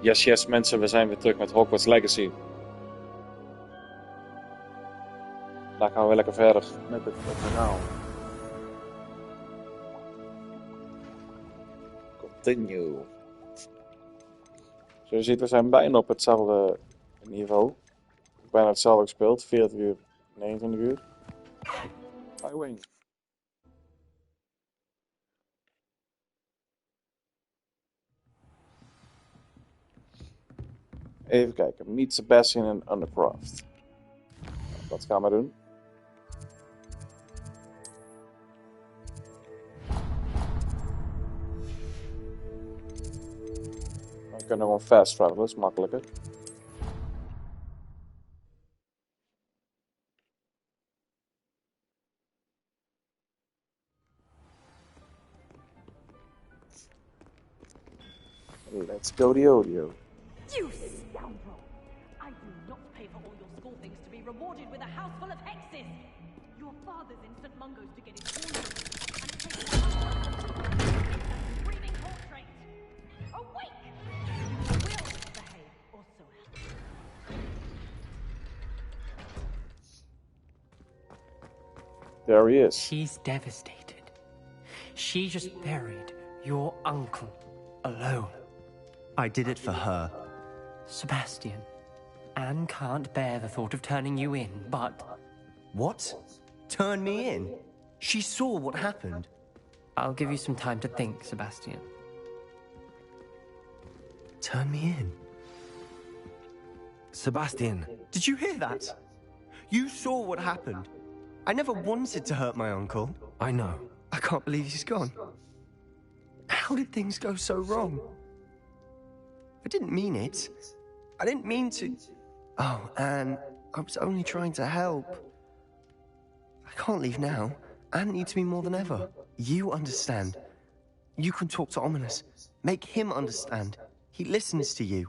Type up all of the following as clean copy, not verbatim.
Yes, yes mensen, we zijn weer terug met Hogwarts Legacy. Daar gaan we lekker verder met het verhaal. Continue. Zoals je ziet, we zijn bijna op hetzelfde niveau. Bijna hetzelfde gespeeld, 40 uur, 29 uur. I win. Even kijken, meet Sebastian en Undercraft. Dat gaan we doen. We kunnen gewoon fast travelen, dat is makkelijker. Let's go the audio. You scoundrel! I do not pay for all your school things to be rewarded with a house full of hexes! Your father's in St. Mungo's to get his fortune, and it takes a screaming portrait! Awake! You will behave, or so help. There he is. She's devastated. She just buried your uncle alone. I did it for her. Sebastian, Anne can't bear the thought of turning you in, but... What? Turn me in? She saw what happened. I'll give you some time to think, Sebastian. Turn me in? Sebastian. Did you hear that? You saw what happened. I never wanted to hurt my uncle. I know. I can't believe he's gone. How did things go so wrong? I didn't mean it. I didn't mean to... Oh, Anne, I was only trying to help. I can't leave now. Anne needs me more than ever. You understand. You can talk to Ominous. Make him understand. He listens to you.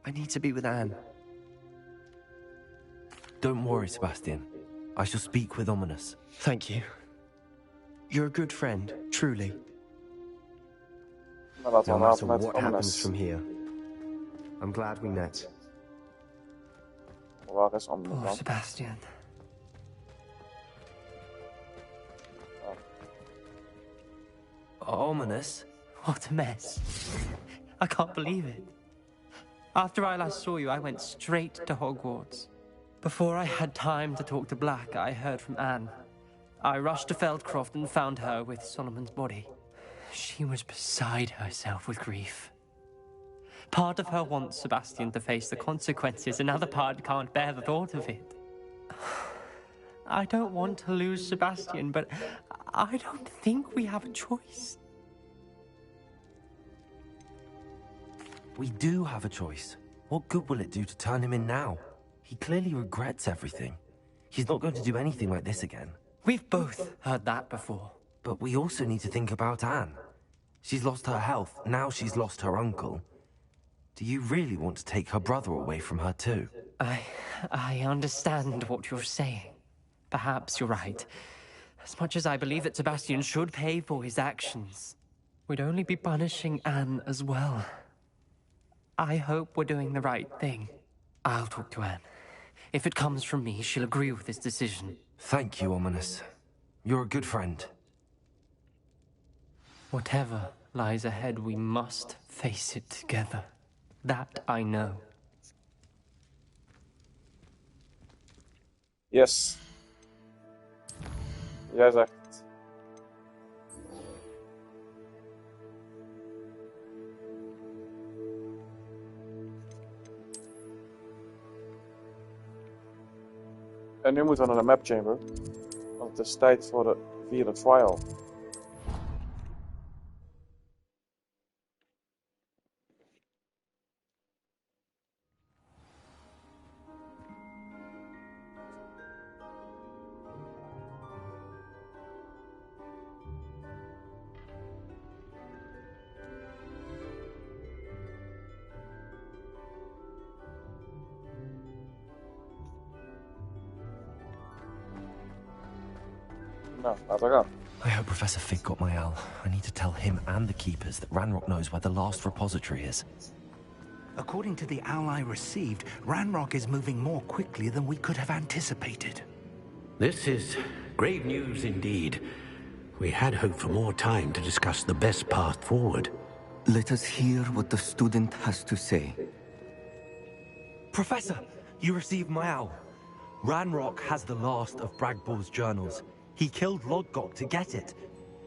I need to be with Anne. Don't worry, Sebastian. I shall speak with Ominous. Thank you. You're a good friend, truly. No matter what happens from here, I'm glad we met. Waar is Ominous? Poor Sebastian. Ominous? What a mess. I can't believe it. After I last saw you, I went straight to Hogwarts. Before I had time to talk to Black, I heard from Anne. I rushed to Feldcroft and found her with Solomon's body. She was beside herself with grief. Part of her wants Sebastian to face the consequences, another part can't bear the thought of it. I don't want to lose Sebastian, but I don't think we have a choice. We do have a choice. What good will it do to turn him in now? He clearly regrets everything. He's not going to do anything like this again. We've both heard that before. But we also need to think about Anne. She's lost her health, now she's lost her uncle. Do you really want to take her brother away from her too? I understand what you're saying. Perhaps you're right. As much as I believe that Sebastian should pay for his actions, we'd only be punishing Anne as well. I hope we're doing the right thing. I'll talk to Anne. If it comes from me, she'll agree with this decision. Thank you, Ominous. You're a good friend. Whatever lies ahead, we must face it together. That I know. Yes. Jij zegt. En nu moeten we naar de map chamber. Want het is tijd voor de vierde trial. Nou, laten we gaan. I hope Professor Fig got my owl. I need to tell him and the keepers that Ranrock knows where the last repository is. According to the owl I received, Ranrock is moving more quickly than we could have anticipated. This is grave news indeed. We had hoped for more time to discuss the best path forward. Let us hear what the student has to say. Professor, you received my owl. Ranrock has the last of Bragbor's journals. He killed Lodgok to get it.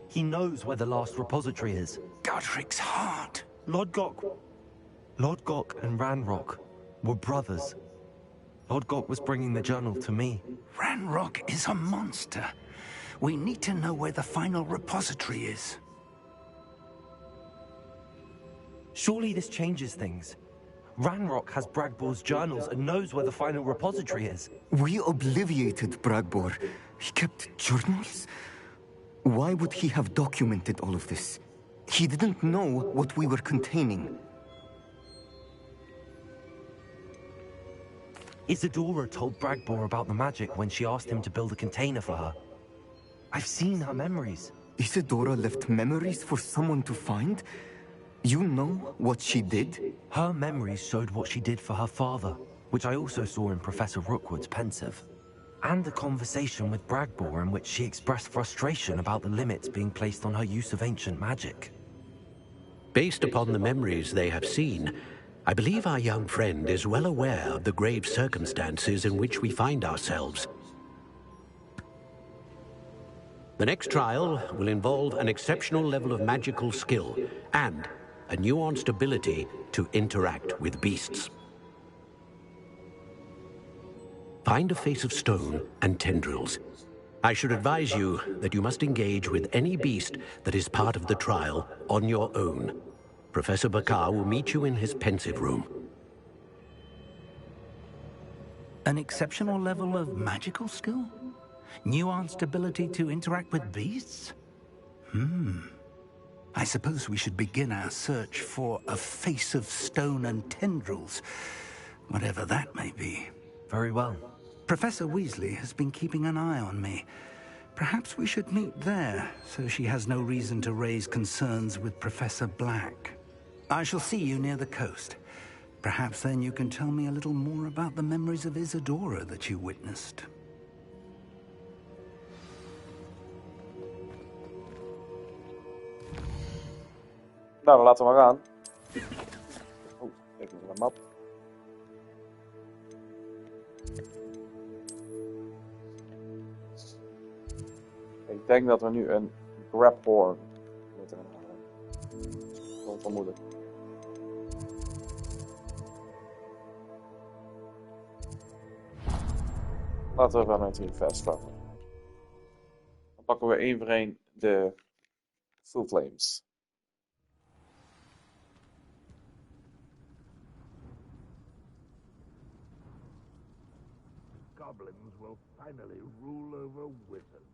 He knows where the last repository is. Godric's heart. Lodgok and Ranrock were brothers. Lodgok was bringing the journal to me. Ranrock is a monster. We need to know where the final repository is. Surely this changes things. Ranrock has Bragbor's journals and knows where the final repository is. We obliviated Bragbor. He kept journals? Why would he have documented all of this? He didn't know what we were containing. Isadora told Bragbor about the magic when she asked him to build a container for her. I've seen her memories. Isadora left memories for someone to find? You know what she did? Her memories showed what she did for her father, which I also saw in Professor Rookwood's pensive. And a conversation with Bragbor in which she expressed frustration about the limits being placed on her use of ancient magic. Based upon the memories they have seen, I believe our young friend is well aware of the grave circumstances in which we find ourselves. The next trial will involve an exceptional level of magical skill and a nuanced ability to interact with beasts. Find a face of stone and tendrils. I should advise you that you must engage with any beast that is part of the trial on your own. Professor Bakar will meet you in his pensive room. An exceptional level of magical skill? Nuanced ability to interact with beasts? I suppose we should begin our search for a face of stone and tendrils, whatever that may be. Very well. Professor Weasley has been keeping an eye on me. Perhaps we should meet there, so she has no reason to raise concerns with Professor Black. I shall see you near the coast. Perhaps then you can tell me a little more about the memories of Isadora that you witnessed. Nou, dan laten we maar gaan. Oh, even naar de map. Ik denk dat we nu een graphorn moeten halen. Gewoon vermoeden. Laten we vanuit hier fast travel. Dan pakken we één voor één de full flames. Goblins will finally rule over wizards.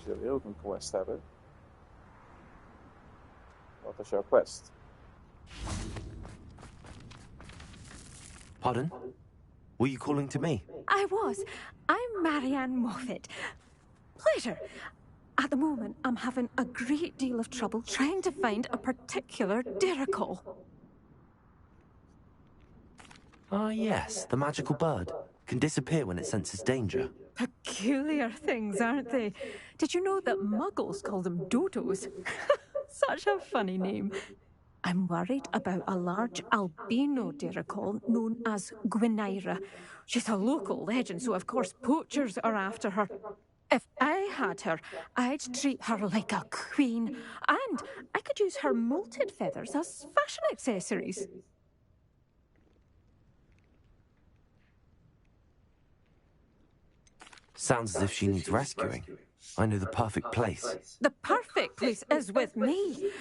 Zullen we ook een quest hebben? Wat is jouw quest? Pardon? Were you calling to me? I was. I'm Marianne Moffat. Pleasure. At the moment, I'm having a great deal of trouble trying to find a particular Diricol. Ah, yes, the magical bird. Can disappear when it senses danger. Peculiar things, aren't they? Did you know that muggles call them dodos? Such a funny name. I'm worried about a large albino Diricol known as Gwynaira. She's a local legend, so of course poachers are after her. If I had her, I'd treat her like a queen, and I could use her molted feathers as fashion accessories. Sounds as if she needs rescuing. I know the perfect place. The perfect place is with me.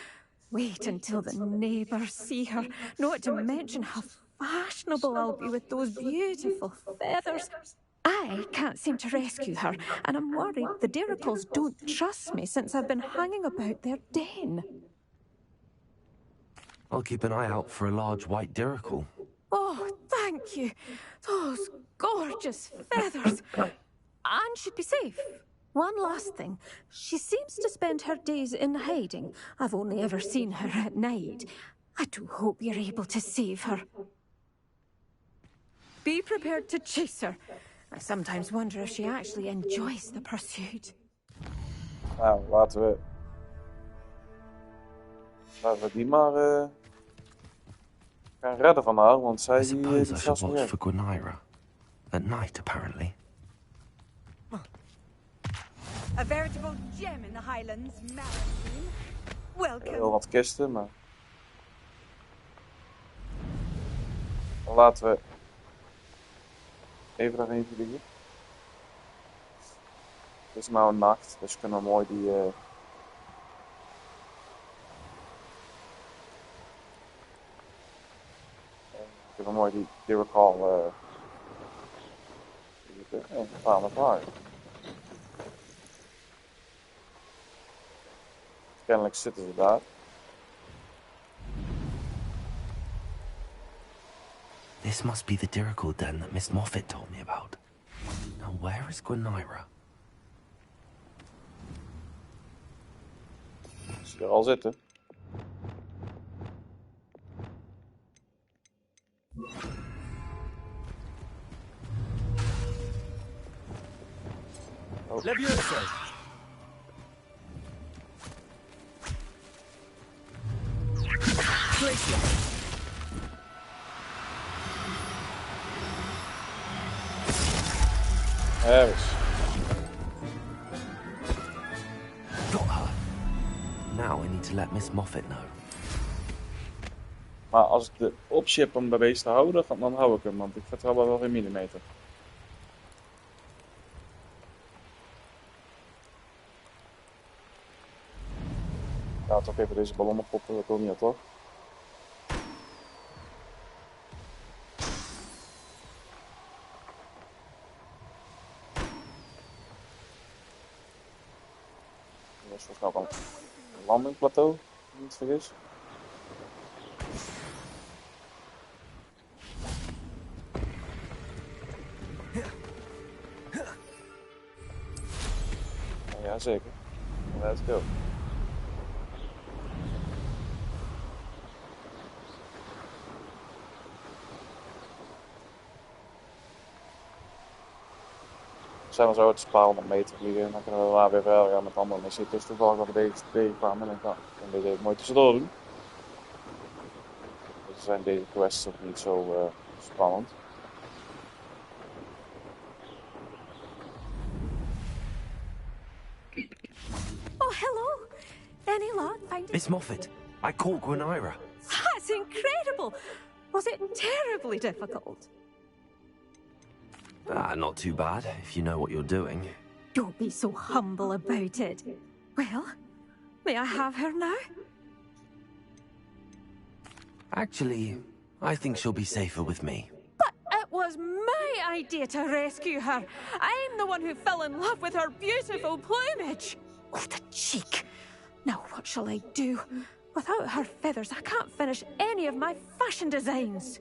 Wait until the neighbours see her, not to mention how fashionable I'll be with those beautiful feathers. I can't seem to rescue her, and I'm worried the Diricles don't trust me since I've been hanging about their den. I'll keep an eye out for a large white diricle. Oh, thank you. Those gorgeous feathers. Anne should be safe. One last thing. She seems to spend her days in hiding. I've only ever seen her at night. I do hope you're able to save her. Be prepared to chase her. I sometimes wonder if she actually enjoys the pursuit. Nou, laten we die maar gaan redden van haar, want zij I suppose I die should gaat watch for Gwynaira. At night, apparently. A veritable gem in the Highlands, Malazine. Welcome. Heel wat kisten, maar dan laten we even daarheen vliegen. Het is nou nacht, dus kunnen we mooi die Dirical en gaan we naar. Kennelijk zitten ze daar. This must be the dirical den that Miss Moffat told me about. Now where is Gwynaira? Als ze er al zitten. Oh. Levioso! There is. Got her. Now I need to let Miss Moffat know. Maar als ik de optie heb om bij beest te houden, dan hou ik hem, want ik vertrouw wel geen millimeter. Ja, toch even deze ballon oppoppen, dat wil niet, toch? Dat is volgens mij ook een landingplateau, als ik me niet vergis. Ja, zeker. Let's go. Zijn we zo het paar 100 meter vliegen en dan kunnen we daar weer verder gaan met andere missies. Het is toevallig dat we deze tegenkwamen en dan kunnen we deze even mooi tussendoor doen. Dus zijn deze quests ook niet zo spannend. Oh, hello. Any luck finding... Miss Moffat, I caught Gwynaira. That's incredible. Was it terribly difficult? Not too bad, if you know what you're doing. Don't be so humble about it. Well, may I have her now? Actually, I think she'll be safer with me. But it was my idea to rescue her. I'm the one who fell in love with her beautiful plumage. Oh, the cheek. Now what shall I do? Without her feathers, I can't finish any of my fashion designs.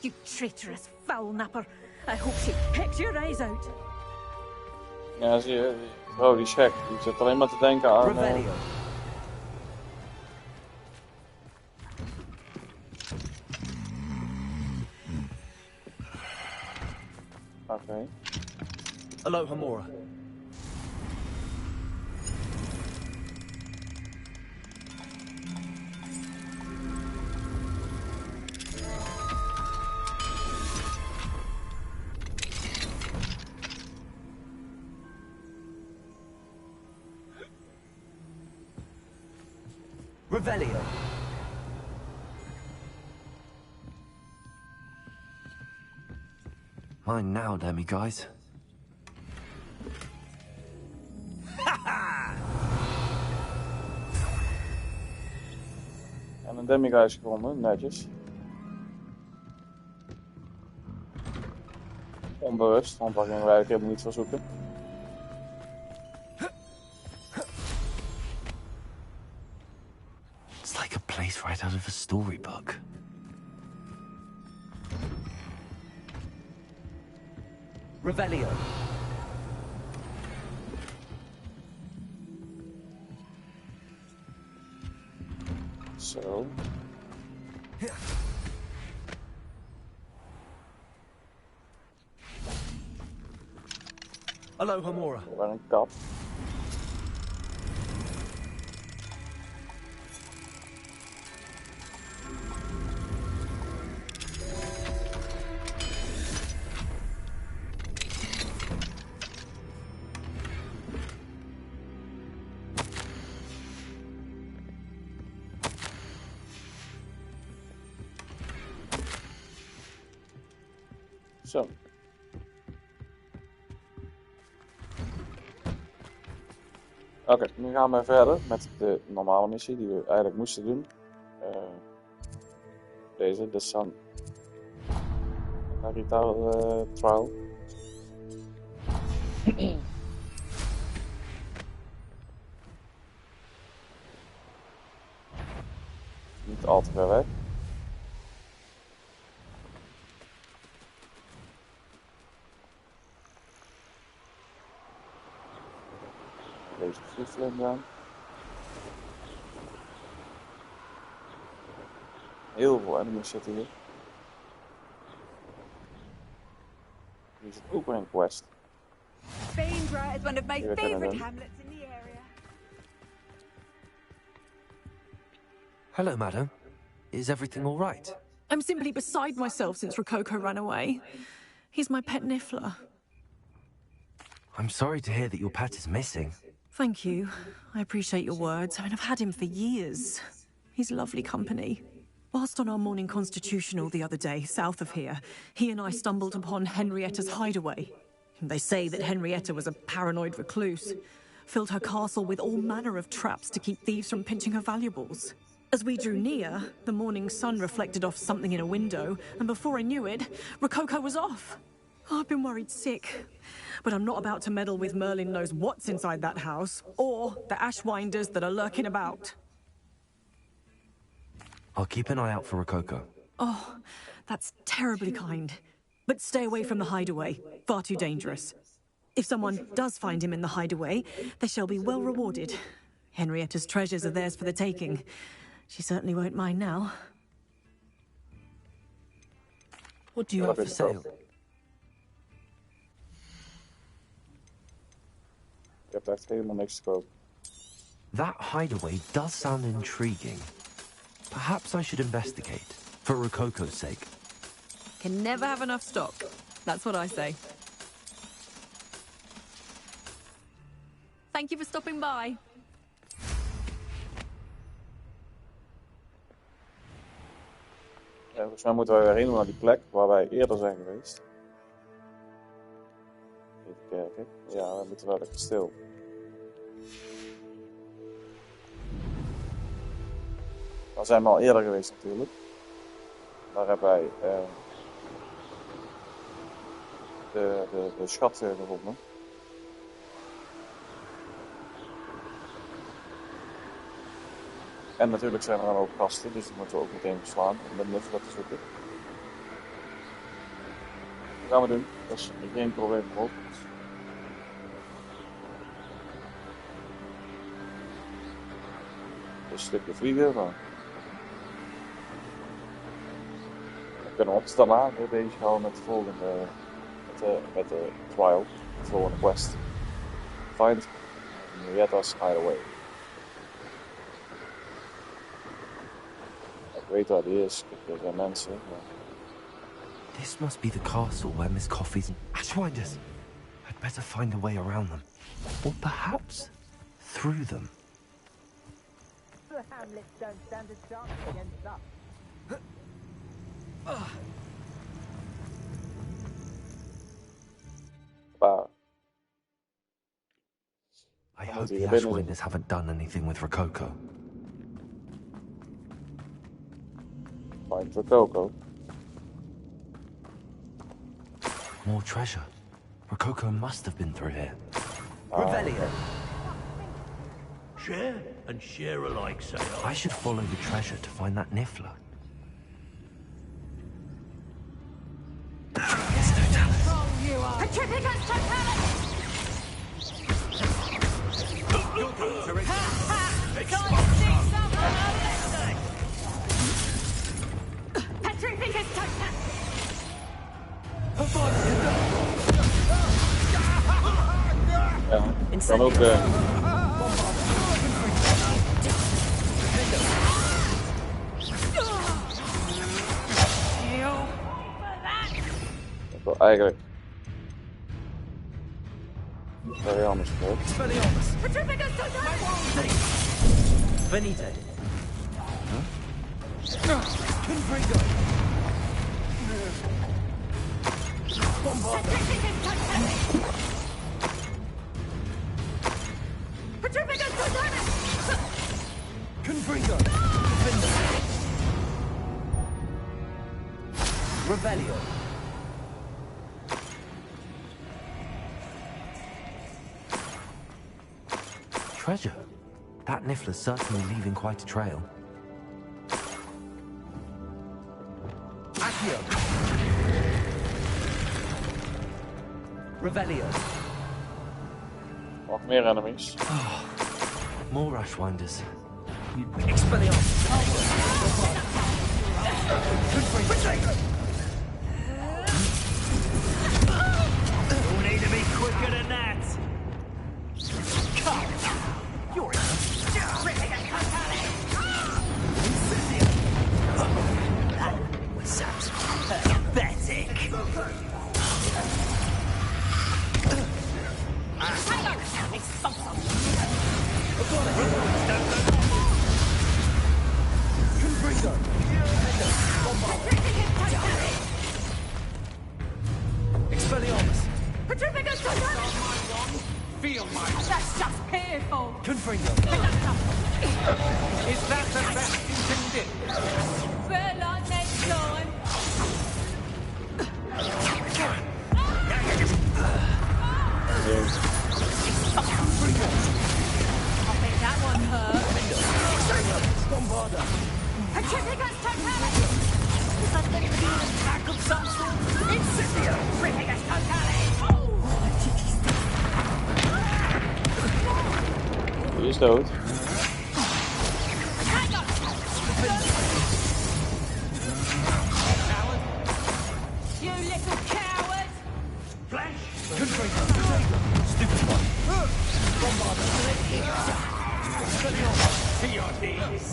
You traitorous foul napper. I hope she pecks your eyes out. Ja, zie je, oh, die is gek. Die zit alleen maar te denken aan... Oké. Aloha Mora. Revelio. Mine now, demiguise. En een demiguise gevonden, netjes. onbewust, want daar gingen wij eigenlijk helemaal niet voor zoeken. It's like a place right out of a storybook. Revelio. Zo. Aloha Mora. Waar een kat. Zo. Oké, nu gaan we verder met de normale missie die we eigenlijk moesten doen. Deze, de San Marital Trial. Niet al te ver weg. Deze vliegvlin aan. Heel veel enemies zitten hier. Hier zit ook weer een quest. Bainbra is one of my Die we kunnen favorite doen. hamlets in the area. Hello, madam. Is everything all right? I'm simply beside myself since Rococo ran away. He's my pet Niffler. I'm sorry to hear that your pet is missing. Thank you. I appreciate your words. I mean, I've had him for years. He's lovely company. Whilst on our morning constitutional the other day, south of here, he and I stumbled upon Henrietta's hideaway. They say that Henrietta was a paranoid recluse, filled her castle with all manner of traps to keep thieves from pinching her valuables. As we drew near, the morning sun reflected off something in a window, and before I knew it, Rococo was off. Oh, I've been worried sick. But I'm not about to meddle with Merlin knows what's inside that house, or the ashwinders that are lurking about. I'll keep an eye out for Rococo. Oh, that's terribly kind. But stay away from the hideaway. Far too dangerous. If someone does find him in the hideaway, they shall be well rewarded. Henrietta's treasures are theirs for the taking. She certainly won't mind now. What do you have for sale? Ik heb echt helemaal niks te koop. That hideaway does sound intriguing. Perhaps I should investigate, for Rococo's sake. Can never have enough stock. That's what I say. Thank you for stopping by. Ja, volgens mij moeten wij weer helemaal naar die plek waar wij eerder zijn geweest. Even kijken. Ja, we moeten naar het kasteel. Daar zijn we al eerder geweest natuurlijk. Daar hebben wij de schat gevonden. En natuurlijk zijn er dan ook kasten, dus die moeten we ook meteen verslaan om de Niffler te zoeken. Dat gaan we doen, dat is geen probleem voor ons. Een stukje vliegen, maar dan kunnen we ons daarna weer bezighouden met de volgende, met de trial, de volgende quest. Find Henrietta's hideaway. Ik weet waar die is, er zijn mensen. Maar... This must be the castle where Miss Coffee's ashwinders. I'd better find a way around them. Or perhaps through them. The hamlets don't stand a chance against us. I hope the ashwinders haven't done anything with Rococo. Find Rococo. More treasure. Rococo must have been through here. Revelio. Share and share alike, say I. I should follow the treasure to find that Niffler. Petrificus totalis! Petrificus totalis! Ja, kan ook wel eigenlijk very anders gebeurd. Petrificus totalis! Venite. Petrificus totalis! Petrificus totalis! Confringo. Revelio. Treasure? That Niffler's certainly leaving quite a trail. Accio. Revelio. Nog meer enemies. More Rushwinders. Expelliarmus. You'll need to be quicker than that. You're Sounds pathetic. Expelliarmus. Petrificus totalis! Feel my That's just fearful! Confringo. Is that the best you can do? Well, on next time! I think that one hurt. Bombarda. Petrificus totalis! Is that going to be an attack of some sort? Incendio! Petrificus totalis! Die is dood. You little coward! Flash. Stupid one. Bombarda. TRDs.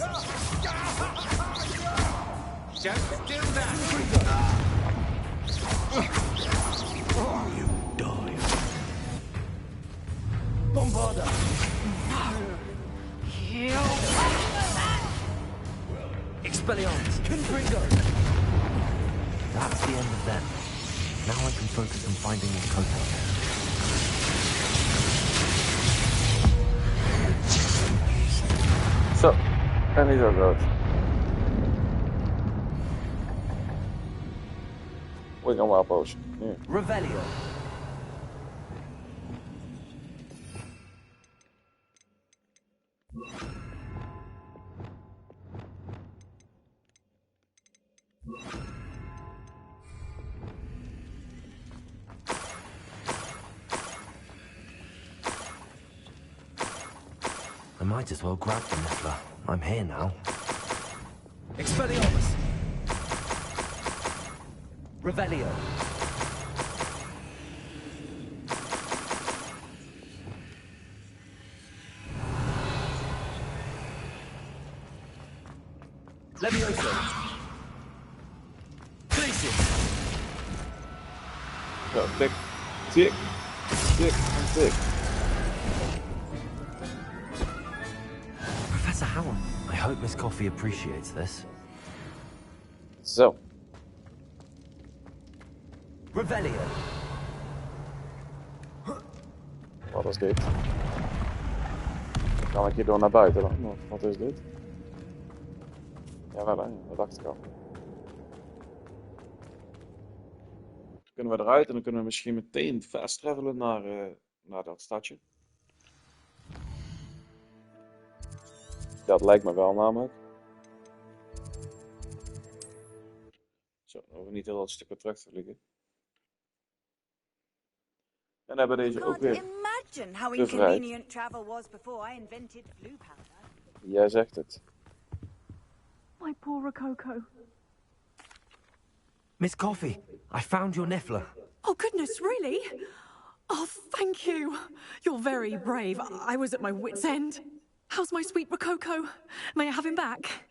Just do that. You die. Bombarda. Expelliarmus. Confringo. That's the end of them. Now I can focus on finding Rococo. Zo, en die is ook dood. Word ik nog wel boos. Nu. Revelio. I might as well grab the Niffler. I'm here now. Expelliarmus. Revelio. Levioso. Glacius. Zo, tik, tik, tik en tik. Professor Howell, I hope Miss Coffee appreciates this. Zo. Revelio. Wat is dit? Kan ik hier door naar buiten dan? Wat is dit? Ja, wel hè, dat dacht ik al. We kunnen we eruit en dan kunnen we misschien meteen fast travelen naar dat stadje. Dat lijkt me wel namelijk. Zo, dan hoeven we niet heel dat stuk weer terug te vliegen. En hebben we deze ook weer Imagine how bevrijd. inconvenient travel was before I invented blue powder. Jij zegt het. My poor Rococo. Miss Coffee, I found your niffler. Oh, goodness, really? Oh, thank you. You're very brave. I was at my wit's end. How's my sweet Rococo? May I have him back?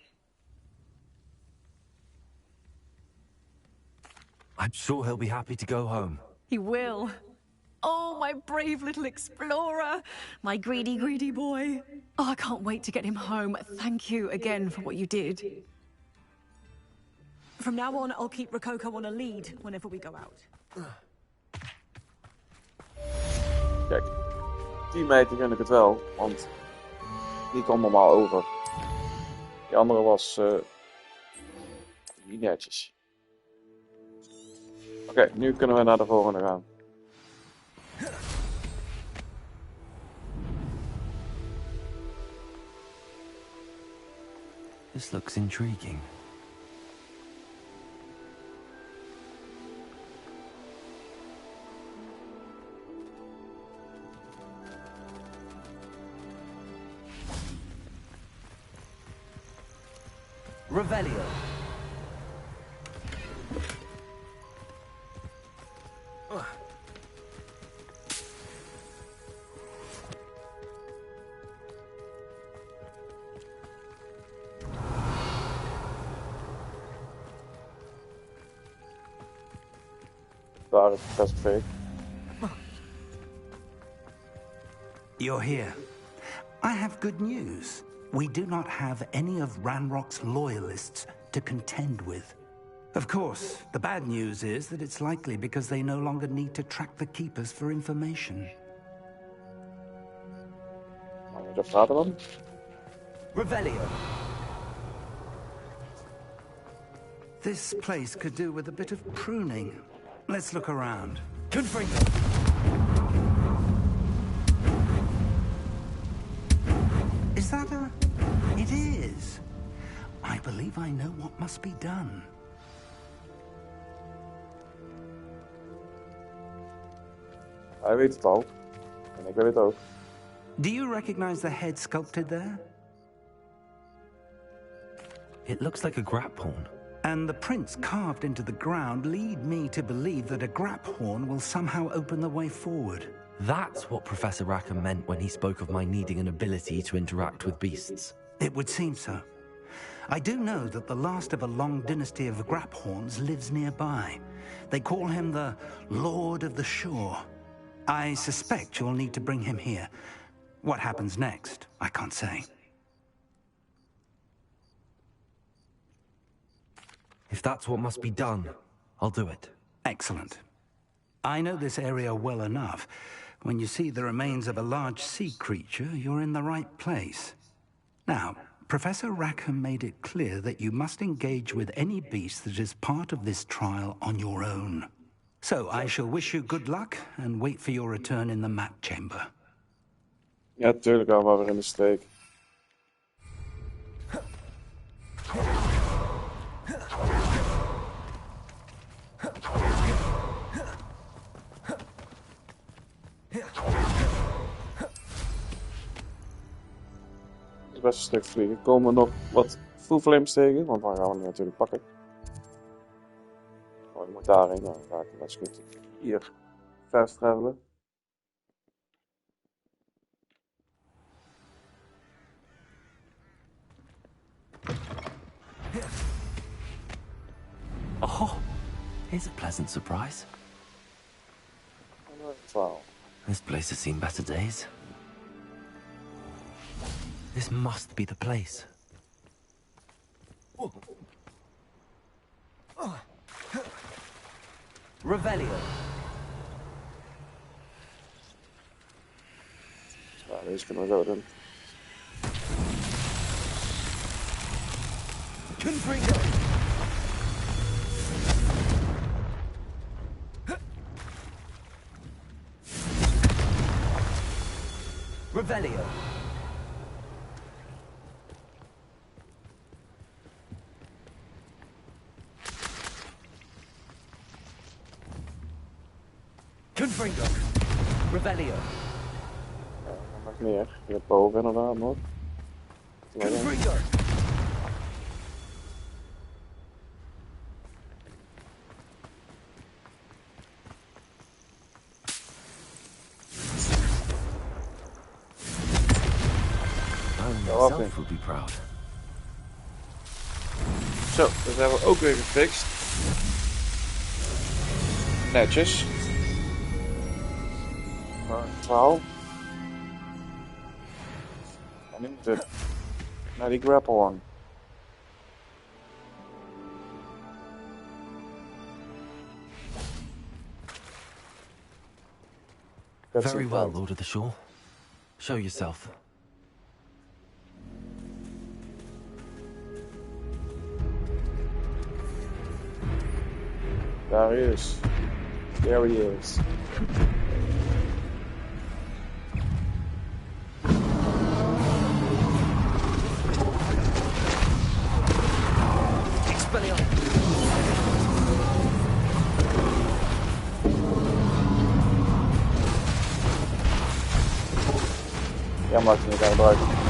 I'm sure he'll be happy to go home. He will. Oh, my brave little explorer. My greedy, greedy boy. Oh, I can't wait to get him home. Thank you again for what you did. From now on, I'll keep Rococo on a lead whenever we go out. Kijk, die meid die gun ik het wel, want die kwam normaal over. Die andere was niet netjes. Oké, nu kunnen we naar de volgende gaan. This looks intriguing. Revelio. Daar is best fake. You're here. I have good news. We do not have any of Ranrock's loyalists to contend with. Of course, the bad news is that it's likely because they no longer need to track the Keepers for information. Wat staat er dan? Revelio. This place could do with a bit of pruning. Let's look around. Confringo. Is that a... It is. I believe I know what must be done. Hij weet het al. En ik weet het ook. Do you recognize the head sculpted there? It looks like a grap horn. And the prints carved into the ground lead me to believe that a grap horn will somehow open the way forward. That's what Professor Rackham meant when he spoke of my needing an ability to interact with beasts. It would seem so. I do know that the last of a long dynasty of Graphorns lives nearby. They call him the Lord of the Shore. I suspect you'll need to bring him here. What happens next, I can't say. If that's what must be done, I'll do it. Excellent. I know this area well enough. When you see the remains of a large sea creature, you're in the right place. Now, Professor Rackham made it clear that you must engage with any beast that is part of this trial on your own. So I shall wish you good luck and wait for your return in the map chamber. Ja, tuurlijk gaan we weer in de steek. Het is best een stuk vliegen. Komen we nog wat full flames tegen, want dan gaan we die natuurlijk pakken. Oh, je moet daarheen, nou, dan ga ik, dat is goed. Hier, fast travelen. Oh, here's a pleasant surprise. 12. This place has seen better days. This must be the place. Revelio. Nou, deze kunnen we zo doen. Confringo. Revelio. Confringo. Revelio. Nog meer. Hier boven inderdaad nog. Confringo. Myself would be proud. Zo, dat hebben we ook weer gefixt. Netjes. 12. En nu moet het naar die grapple one. Very well, Lord of the Shore. Show yourself. There he is. There he is. Ja, maakt het niet aan gebruiken.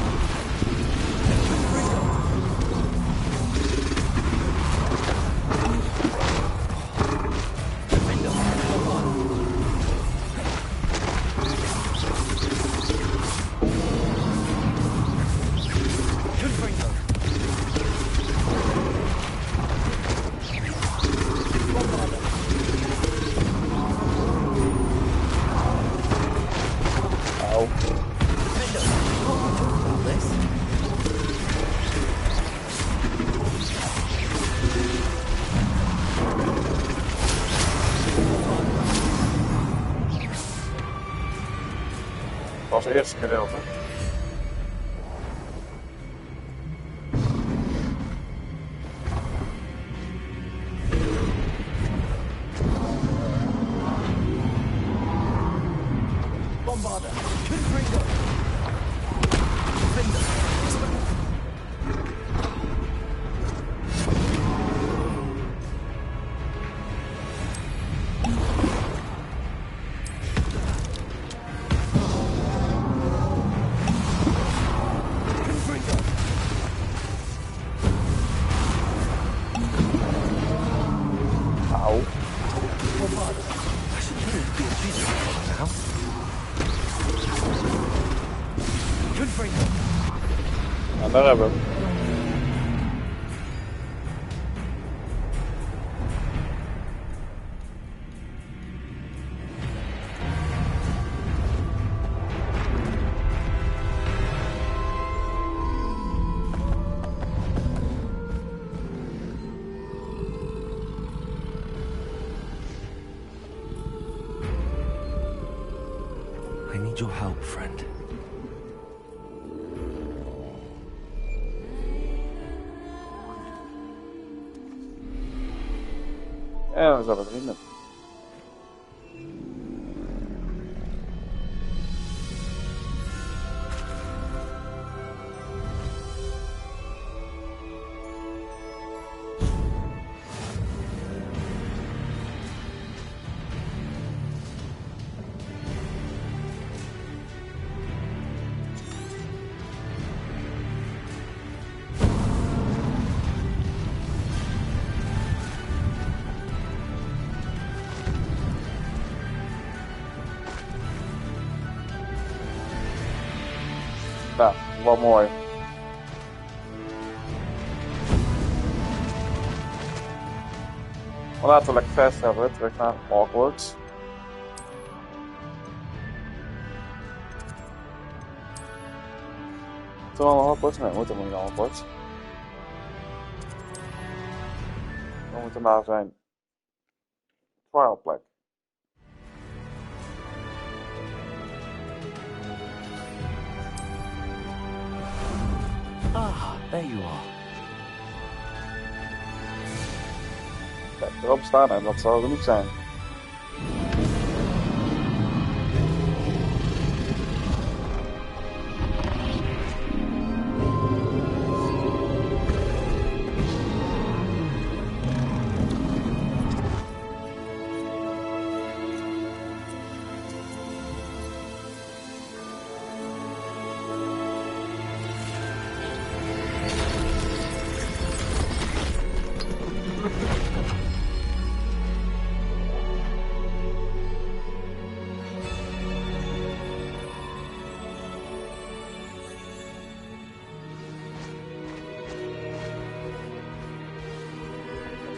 Dat was het eerste gedeelte. Bombarder. Confringo. Defender. En daar hebben we hem. I need your help, friend. En we zijn vrienden. Nou, wel mooi. Maar laten we lekker fast hebben, terug naar Hogwarts. Moeten we al naar Hogwarts? Nee, we moeten niet naar Hogwarts. We moeten naar zijn trial plek. Ah, there you are. Kijk, erop staan en dat zou genoeg zijn.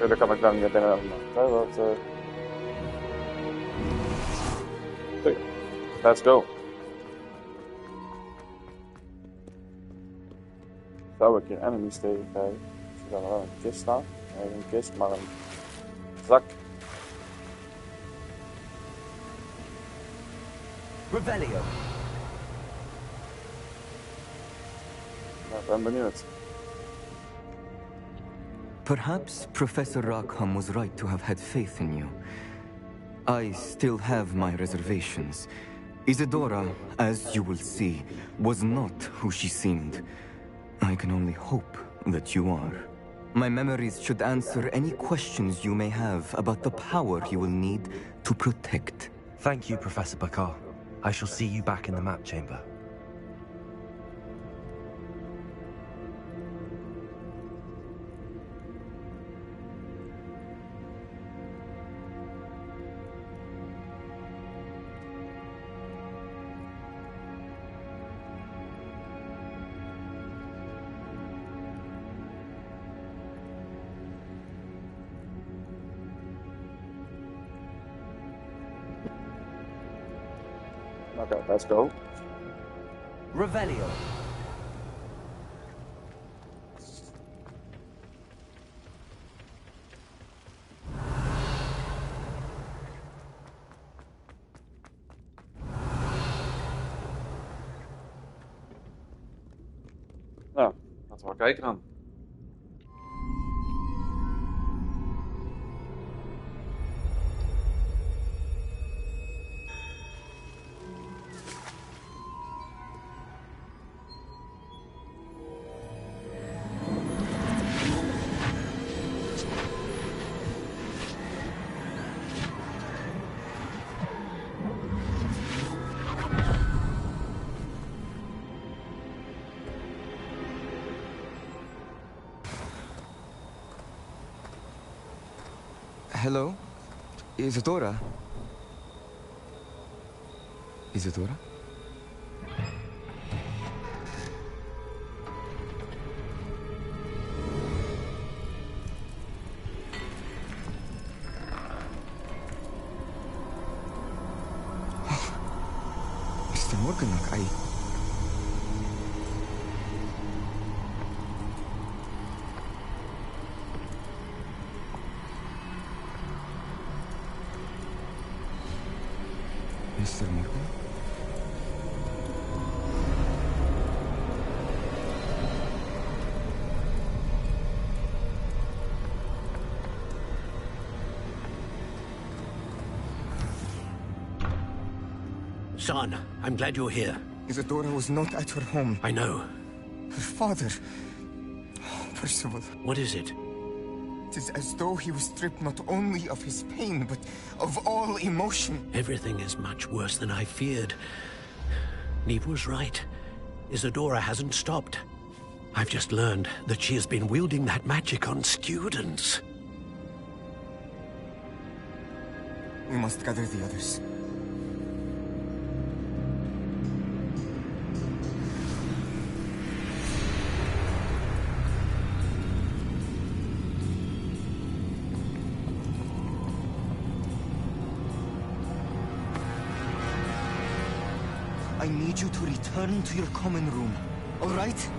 Natuurlijk kan ik dan weer binnen een maand. Oké, let's go. Zou ik hier enemies tegenkrijgen? Ik zie dan wel een kist staan. Nee, geen kist, maar een zak. Revelio. Ik ben benieuwd. Perhaps Professor Rackham was right to have had faith in you. I still have my reservations. Isadora, as you will see, was not who she seemed. I can only hope that you are. My memories should answer any questions you may have about the power you will need to protect. Thank you, Professor Bakar. I shall see you back in the map chamber. Okay, let's go. Revelio. Nou, laten we maar kijken dan. Hello? Isadora? Isadora? Mr. Morganach, Mr. Morgan? Son, I'm glad you're here. Isadora was not at her home. I know. Her father... Percival. What is it? It is as though he was stripped not only of his pain, but of all emotion. Everything is much worse than I feared. Neve was right. Isadora hasn't stopped. I've just learned that she has been wielding that magic on students. We must gather the others. I need you to return to your common room, all right?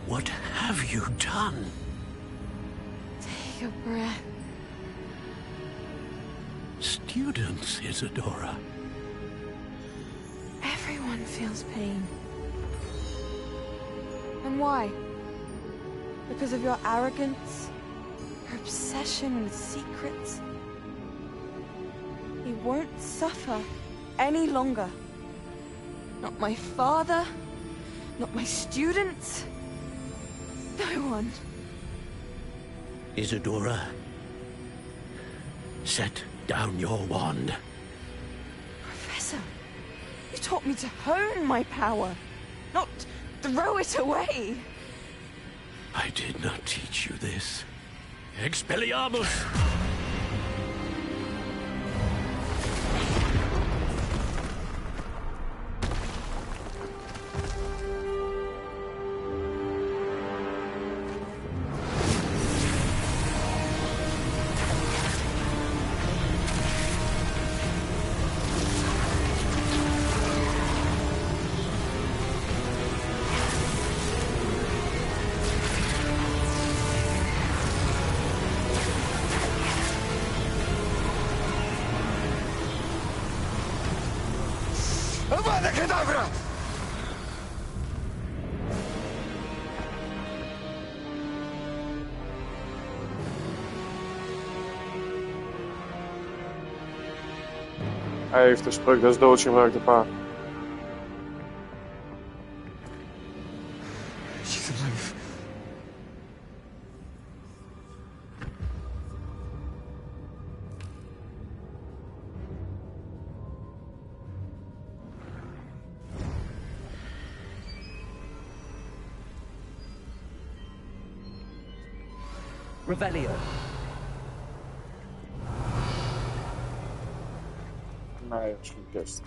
What have you done? Take a breath. Students, Isadora. Everyone feels pain. And why? Because of your arrogance? Your obsession with secrets? He won't suffer any longer. Not my father, not my students, no one. Isadora, set down your wand. Professor, you taught me to hone my power, not throw it away. I did not teach you this. Expelliarmus! Hij heeft de spreuk des doods gebruikt, de paard. She's alive. Revelio. Nee, dat is geen kist.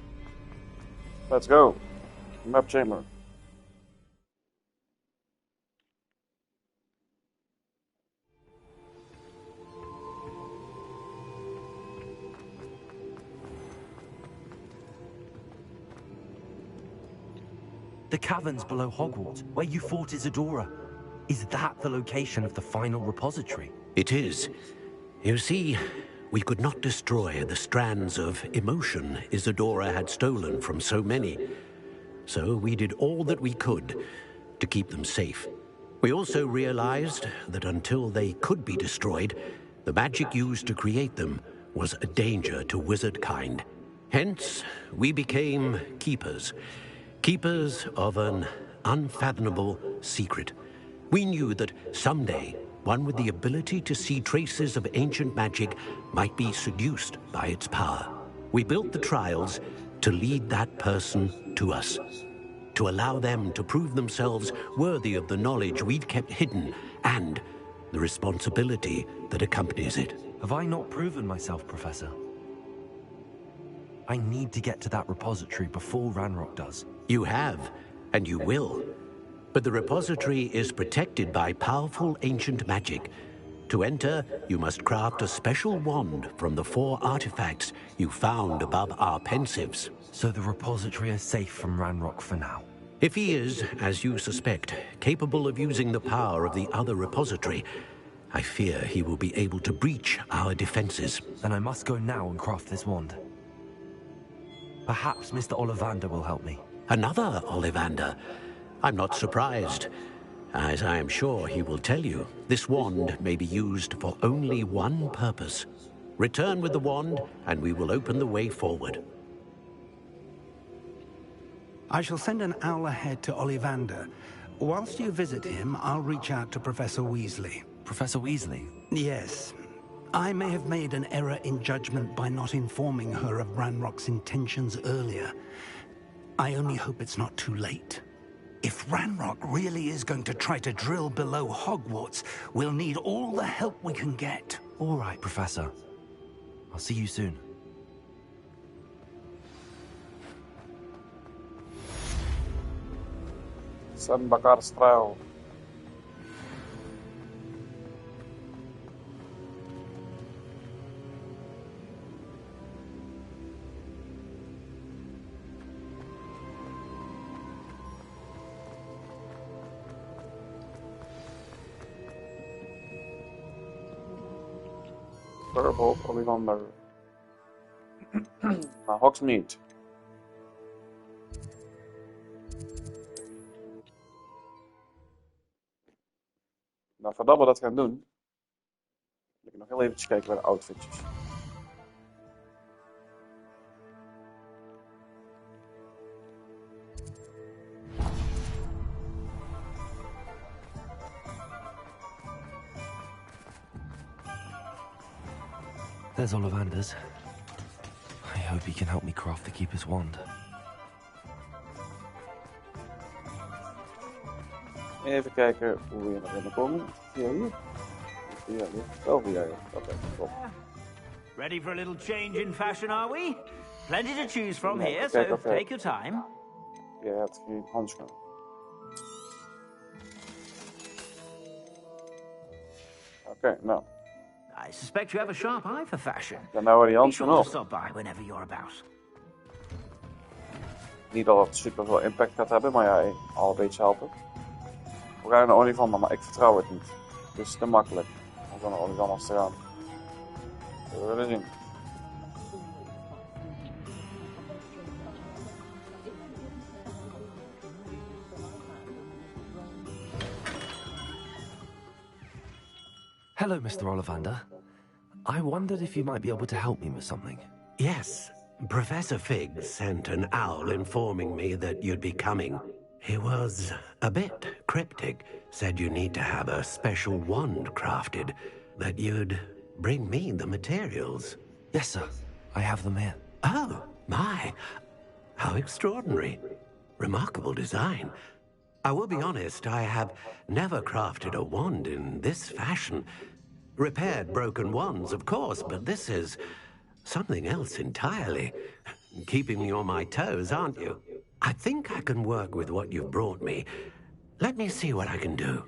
Let's go. Map chamber. The caverns below Hogwarts, where you fought Isadora. Is that the location of the final repository? It is. You see, we could not destroy the strands of emotion Isadora had stolen from so many. So we did all that we could to keep them safe. We also realized that until they could be destroyed, the magic used to create them was a danger to wizard kind. Hence, we became keepers. Keepers of an unfathomable secret. We knew that someday, one with the ability to see traces of ancient magic might be seduced by its power. We built the trials to lead that person to us, to allow them to prove themselves worthy of the knowledge we'd kept hidden and the responsibility that accompanies it. Have I not proven myself, Professor? I need to get to that repository before Ranrock does. You have, and you will. But the repository is protected by powerful ancient magic. To enter, you must craft a special wand from the 4 artifacts you found above our pensives. So the repository is safe from Ranrock for now? If he is, as you suspect, capable of using the power of the other repository, I fear he will be able to breach our defenses. Then I must go now and craft this wand. Perhaps Mr. Ollivander will help me. Another Ollivander? I'm not surprised. As I am sure he will tell you, this wand may be used for only one purpose. Return with the wand, and we will open the way forward. I shall send an owl ahead to Ollivander. Whilst you visit him, I'll reach out to Professor Weasley. Professor Weasley? Yes. I may have made an error in judgment by not informing her of Ranrock's intentions earlier. I only hope it's not too late. If Ranrock really is going to try to drill below Hogwarts, we'll need all the help we can get. All right, Professor. I'll see you soon. San Bakar style. Purple Ollivander. Naar Hogsmeade. Nou, voordat we dat gaan doen, wil ik nog heel eventjes kijken bij de outfitjes. There's Ollivander's. I hope he can help me craft the Keeper's wand. Even kijken hoe we hier naar binnen komen. Via hier. Via hier. Wel via hier. Oké, top. Ready for a little change in fashion, are we? Plenty to choose from here, kijk so of take your time. Je hebt geen handschoenen. Oké, nou. I suspect you have a sharp eye for fashion. Dan nou waar die Be sure handschoenen to op. stop by whenever you're about. Niet dat het super veel impact gaat hebben, maar ja, al een beetje helpen. We gaan er een olifant, maar ik vertrouw het niet. Het is te makkelijk om zo'n olifant als te gaan. We willen zien. Hello, Mr. Ollivander. I wondered if you might be able to help me with something. Yes, Professor Fig sent an owl informing me that you'd be coming. He was a bit cryptic, said you need to have a special wand crafted, that you'd bring me the materials. Yes, sir. I have them here. Oh, my. How extraordinary. Remarkable design. I will be honest, I have never crafted a wand in this fashion. Repaired broken wands, of course, but this is something else entirely. Keeping me on my toes, aren't you? I think I can work with what you've brought me. Let me see what I can do.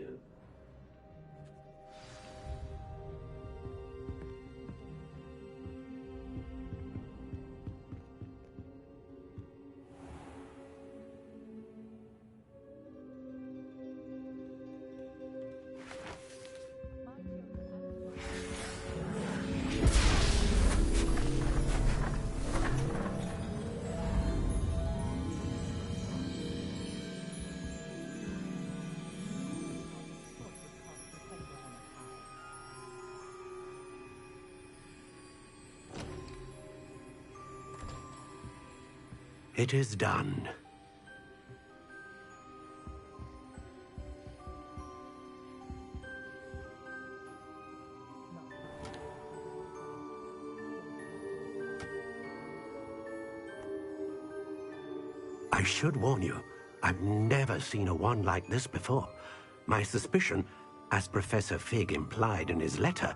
It is done. I should warn you, I've never seen a wand like this before. My suspicion, as Professor Fig implied in his letter,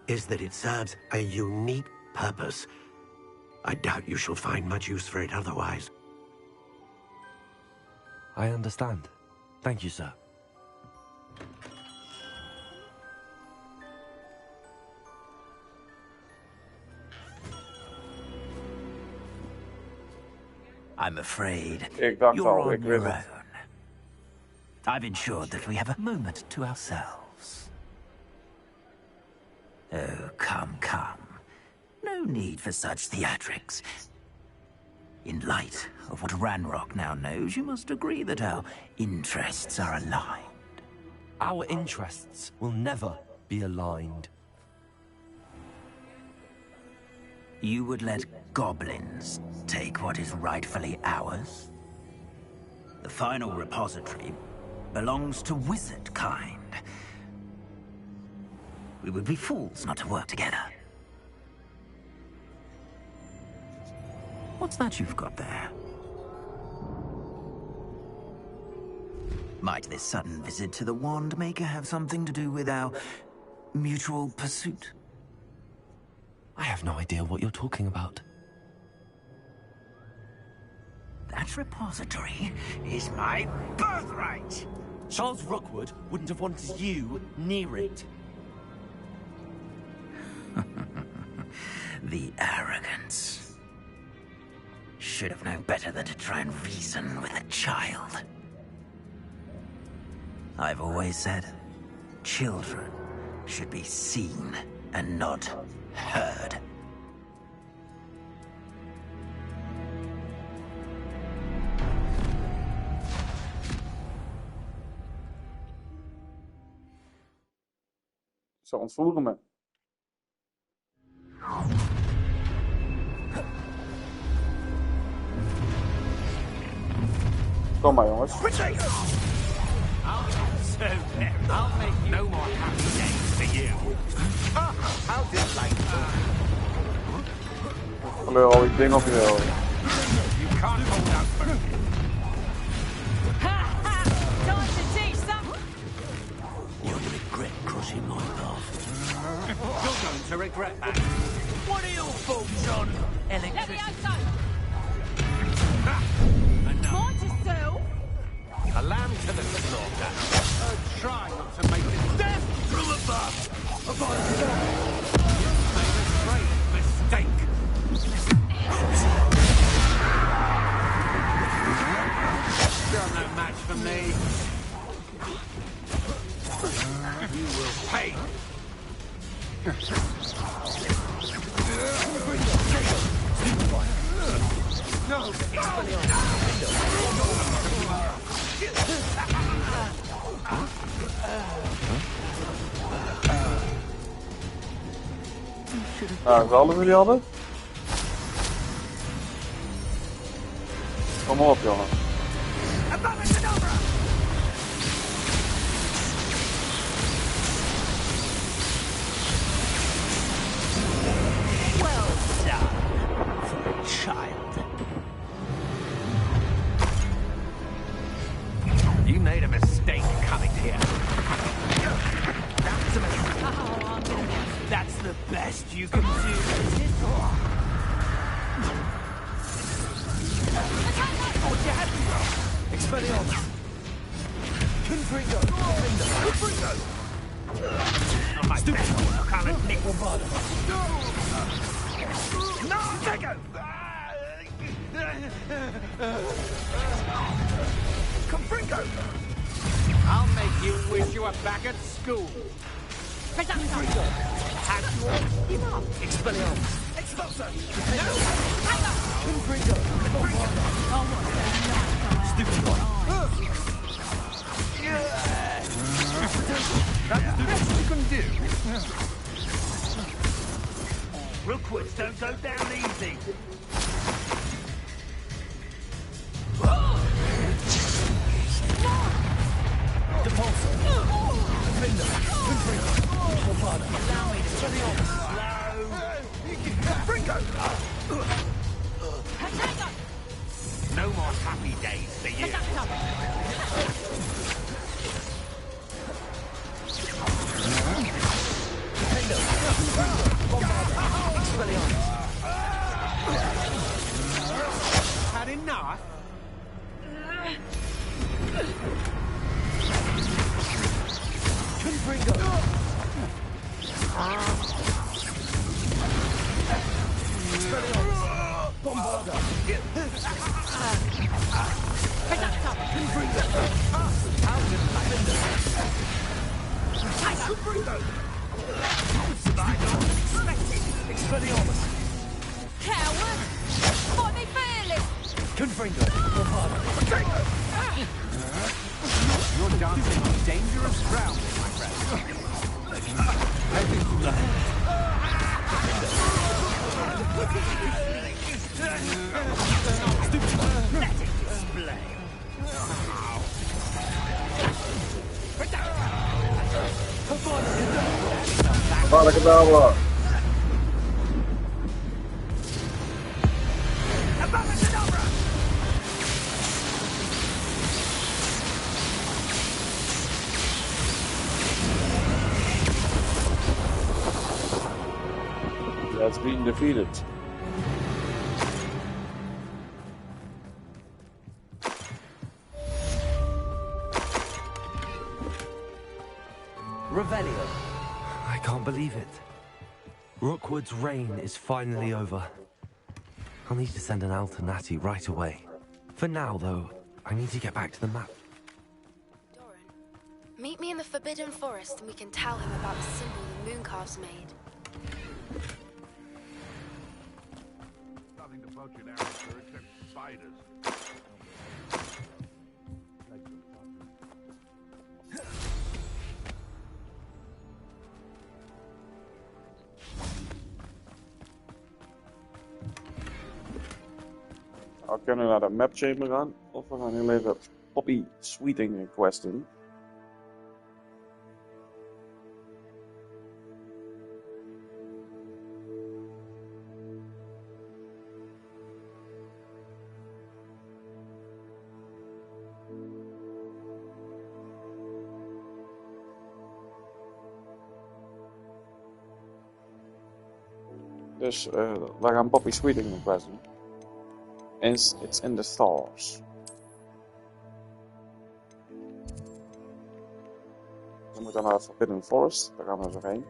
is that it serves a unique purpose. I doubt you shall find much use for it otherwise. I understand. Thank you, sir. I'm afraid dacht you're al, on ik your weet own. het. I've ensured that we have a moment to ourselves. Oh, come, come. No need for such theatrics. In light of what Ranrock now knows, you must agree that our interests are aligned. Our interests will never be aligned. You would let goblins take what is rightfully ours? The final repository belongs to wizard kind. We would be fools not to work together. What's that you've got there? Might this sudden visit to the Wand Maker have something to do with our mutual pursuit? I have no idea what you're talking about. That repository is my birthright! Charles Rookwood wouldn't have wanted you near it. The arrogance. Should have known better than to try and reason with a child. I've always said, children should be seen and not heard. Ze ontvoeren me. Kom maar, jongens. I'll make no more happy days for you. How delightful. Kleur al die dingen op je wil. You can't hold out for me. Ha ha! Time to teach some to regret that. What are your thoughts on electricity? A lamb to the slaughter. A trial to make it death from above. You've made a great mistake. You're no match for me. You will pay. No! Nou, ze alles jullie hadden? Kom maar op, jongen. Well done for a child. You made a mistake coming here. That's the best you can do. What's your happening? Expelliarmus. Confringo. Confringo. On my best work, I'll admit. No, Tego! Confringo. I'll make you wish you were back at school. Confringo. Have you all give up? Expelliarmus. Expulso. No. Confringo. Stupid one. That's the best you can do. Rookwoods don't go down easy. Depulso. Defender. Confringo. Allow me to Expelliarmus. Confringo. No more happy days for you. Had enough? Confringo. Expelliarmus. Bombarda. Confringo. Confringo. Expelliarmus. Coward! What are they feeling? Confringo. Bombarda. You're dancing on dangerous ground, my friend. I think you love it. Pathetic display. Avada Kedavra! He has been defeated. Revelio. I can't believe it. Rookwood's reign is finally over. I'll need to send an alternati right away. For now, though, I need to get back to the map. Doran, meet me in the Forbidden Forest and we can tell him about the symbol the Mooncalves made. Nothing to poach in Africa except spiders. We kunnen naar de map chamber gaan, of we gaan heel even Poppy Sweeting quest doen. Dus we gaan Poppy Sweeting een quest doen. It's in the stars. We moeten naar het Forbidden Forest, daar gaan we zo heen.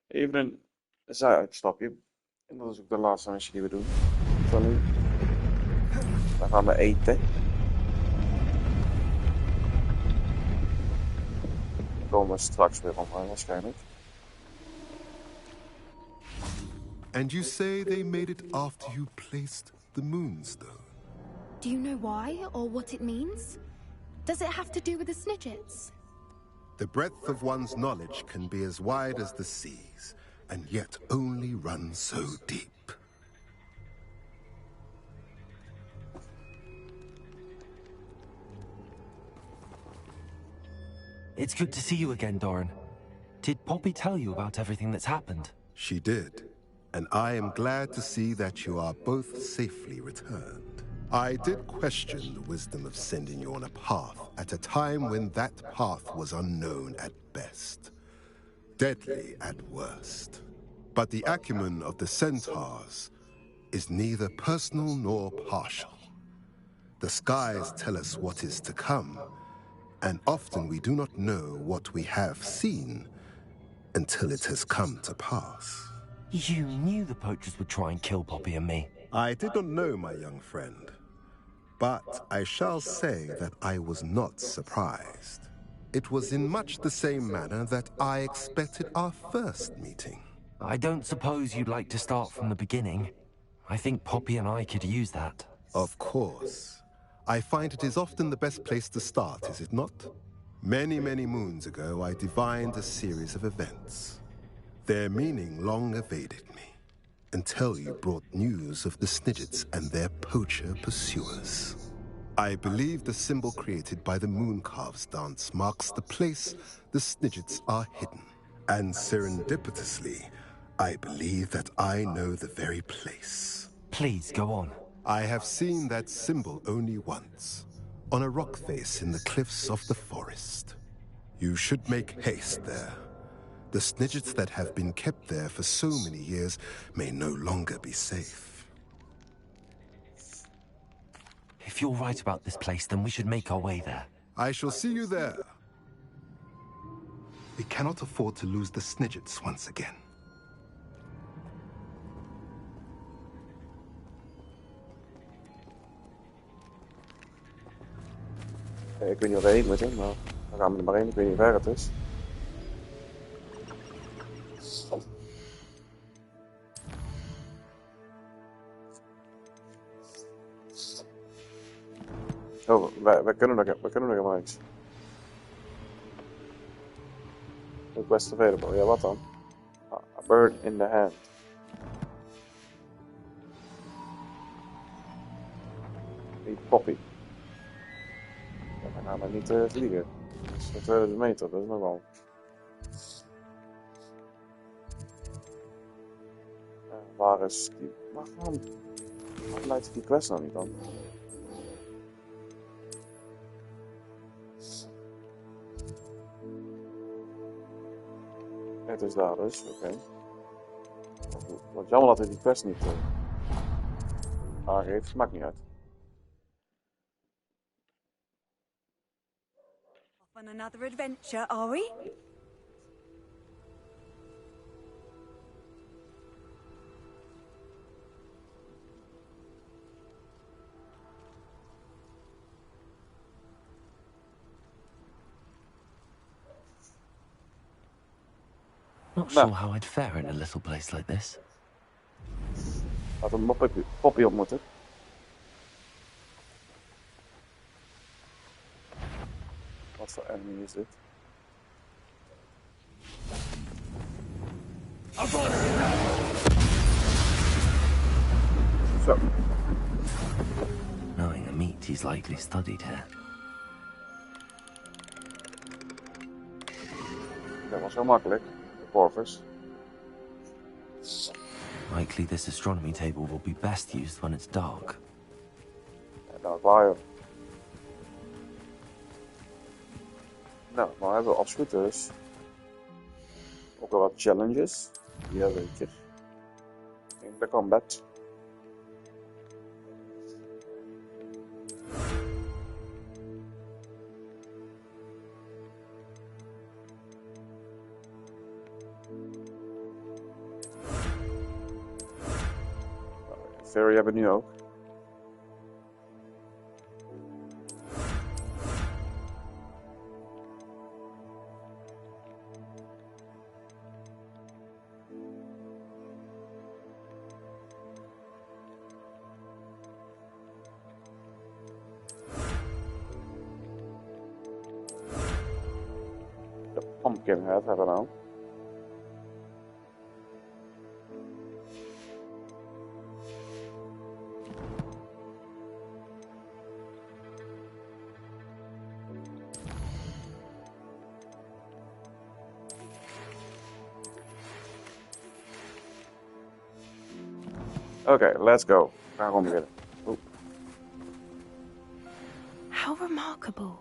Even een zij-uitstapje. En dat is ook de laatste missie die we doen. Van nu. Dan gaan we eten. Dan komen we straks weer online waarschijnlijk. And you say they made it after you placed the moonstone? Do you know why or what it means? Does it have to do with the Snidgets? The breadth of one's knowledge can be as wide as the seas, and yet only run so deep. It's good to see you again, Doran. Did Poppy tell you about everything that's happened? She did, and I am glad to see that you are both safely returned. I did question the wisdom of sending you on a path at a time when that path was unknown at best, deadly at worst. But the acumen of the centaurs is neither personal nor partial. The skies tell us what is to come, and often we do not know what we have seen until it has come to pass. You knew the poachers would try and kill Poppy and me. I did not know, my young friend, but I shall say that I was not surprised. It was in much the same manner that I expected our first meeting. I don't suppose you'd like to start from the beginning. I think Poppy and I could use that. Of course. I find it is often the best place to start, is it not? Many, many moons ago, I divined a series of events. Their meaning long evaded me, until you brought news of the Snidgets and their poacher pursuers. I believe the symbol created by the Mooncalves dance marks the place the Snidgets are hidden. And serendipitously, I believe that I know the very place. Please, go on. I have seen that symbol only once, on a rock face in the cliffs of the forest. You should make haste there. The Snidgets that have been kept there for so many years may no longer be safe. If you're right about this place, then we should make our way there. I shall see you there. We cannot afford to lose the Snidgets once again. Ik weet niet wat we heen moeten, maar dan gaan we er maar heen. Ik weet niet waar het is. Oh, we kunnen nog helemaal niks. Request available. Ja, wat dan? A bird in the hand. Die Poppy. Ja, dan gaan we niet vliegen. Dat is 2000 meter, dat is nog wel. Waar is die... Waarom leidt die quest nou niet dan? Het is daar dus, oké. Wat jammer dat hij die quest niet aangeeft, maakt niet uit. Off on another adventure, are we? Not sure how I'd fare in a little place like this. Laten we Poppy ontmoeten. Wat voor enemy is dit? Zo. Knowing a meat, he's likely studied here. Dat was heel makkelijk. Corvus. Likely this astronomy table will be best used when it's dark. Ja, nou, waar. Nou, maar hebben we als het goed is Ook wel wat challenges. Jazeker. In de combat. Fairy hebben we nu ook. De pumpkin head hebben we nou. Okay, let's go. We gaan gewoon beginnen. Oeh. How remarkable.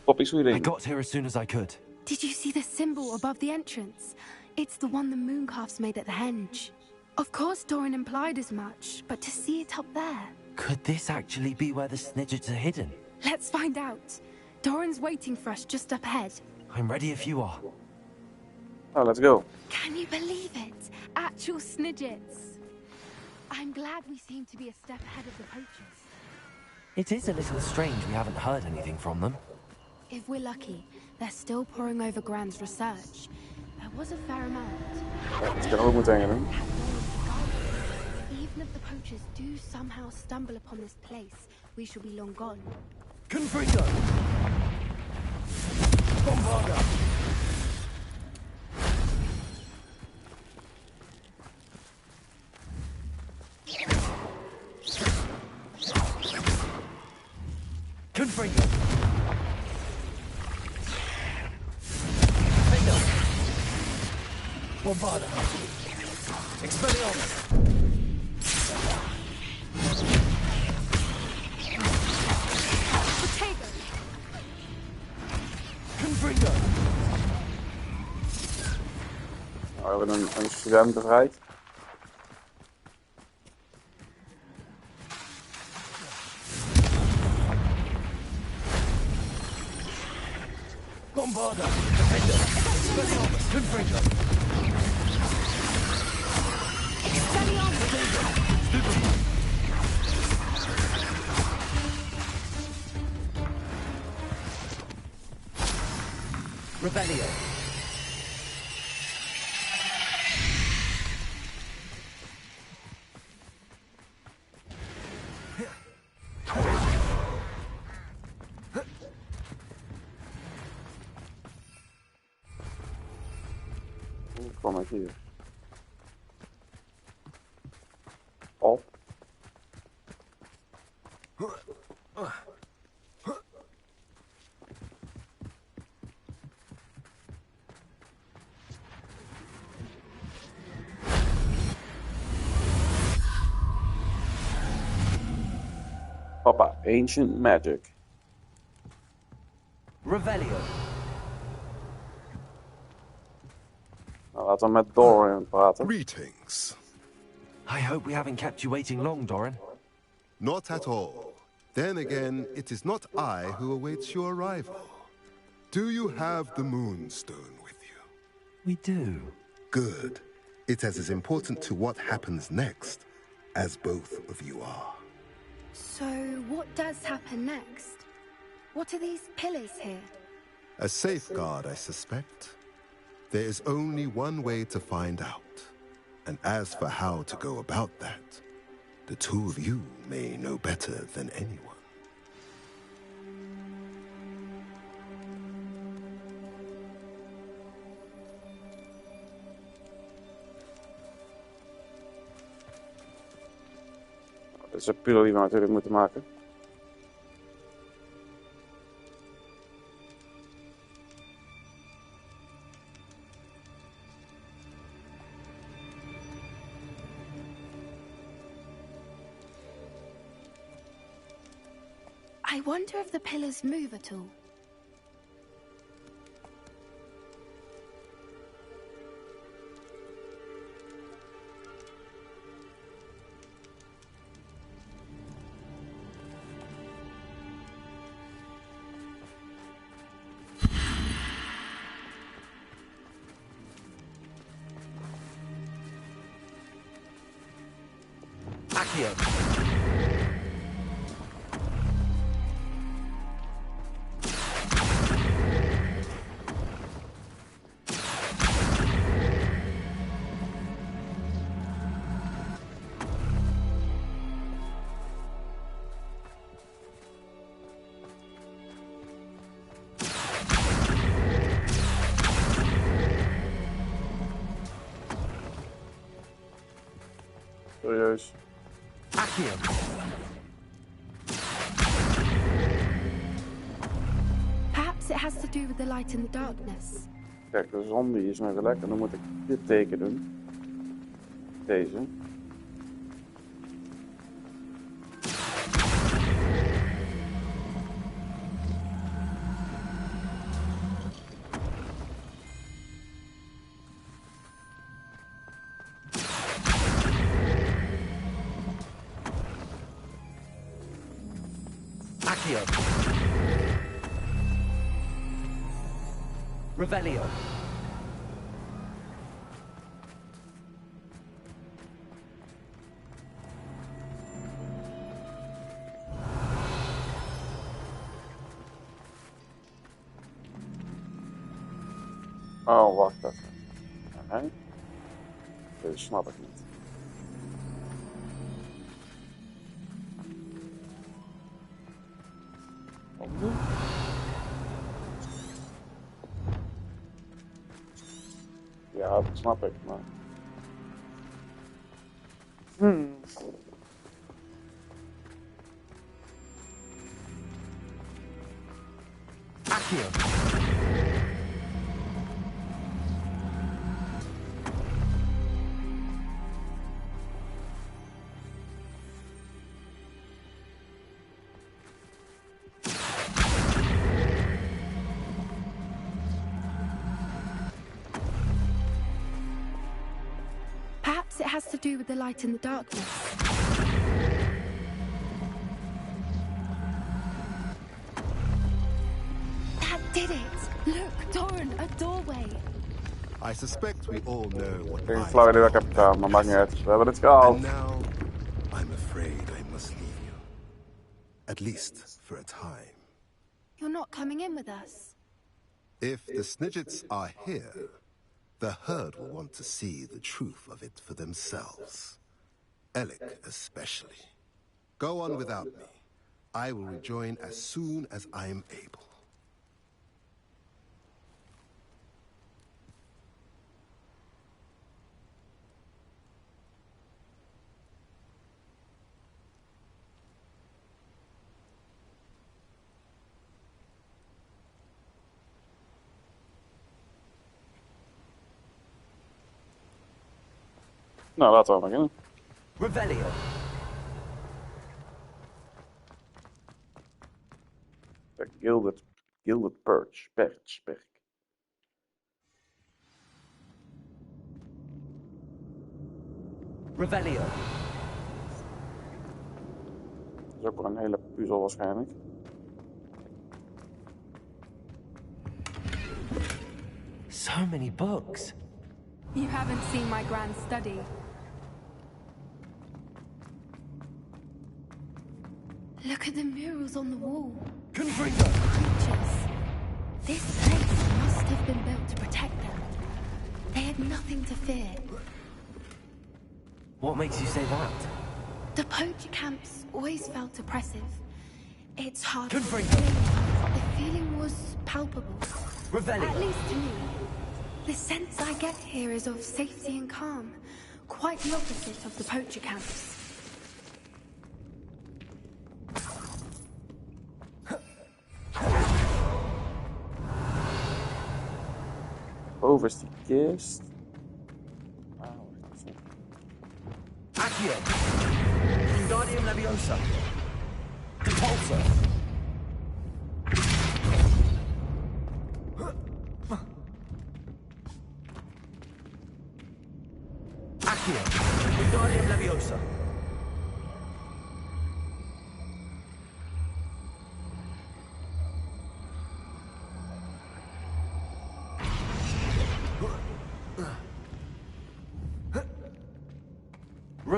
Poppy sweetie. I got here as soon as I could. Did you see the symbol above the entrance? It's the one the mooncalves made at the henge. Of course Doran implied as much, but to see it up there... Could this actually be where the snidgets are hidden? Let's find out. Doran's waiting for us just up ahead. I'm ready if you are. Oh, let's go. Can you believe it? Actual snidgets. I'm glad we seem to be a step ahead of the poachers. It is a little strange we haven't heard anything from them. If we're lucky, they're still poring over Gran's research. There was a fair amount. Ik kan ook meteen doen. Even if the poachers do somehow stumble upon this place, we shall be long gone. Confringo! Bombarda! Confringo! Bombarda! Expelliarmus! Potato! Confringo! Nou, we hebben een student bevrijd. Bombarda! Defender! Expelliarmus! Confringo! Rebellion! Kom maar hier. Op. Papa, ancient magic. Revelio. Nou, laten we met Doran praten. Greetings. I hope we haven't kept you waiting long, Doran. Not at all. Then again, it is not I who awaits your arrival. Do you have the Moonstone with you? We do. Good. It is as important to what happens next as both of you are. So, what does happen next? What are these pillars here? A safeguard, I suspect. There is only one way to find out. And as for how to go about that, the two of you may know better than anyone. Dat is een puzzel die we natuurlijk moeten maken. I wonder if the pillars move at all. Serieus. Perhaps it has to do with the light in the darkness. Kijk, de zombie is nog lekker. Dan moet ik dit teken doen. Deze. Revelio. Oh, wacht even. Nee. Dit snap ik niet. Opnieuw? Ja, dat snap ik, maar... Accio. Perhaps it has to do with the light in the darkness. That did it! Look, Doran, a doorway. I suspect we all know what Ik denk flauw idee dat ik heb gedaan, maar maakt niet uit. We hebben het gehaald. And now, I'm afraid I must leave you. At least for a time. You're not coming in with us. If the Snidgets are here, the herd will want to see the truth of it for themselves. Alec especially. Go on without me. I will rejoin as soon as I am able. Nou, laten we beginnen. Revelio. Gilded Perch. Perch. Revelio. Dat is ook wel een hele puzzel waarschijnlijk. So many books. You haven't seen my grand study. Look at the murals on the wall. Confringo. Creatures. This place must have been built to protect them. They had nothing to fear. What makes you say that? The poacher camps always felt oppressive. It's hard to Confringo. explain. The feeling was palpable. Revelio. At least to me. The sense I get here is of safety and calm. Quite the opposite of the poacher camps. Boven is die kist. Accio. Wingardium Leviosa. Repulsor.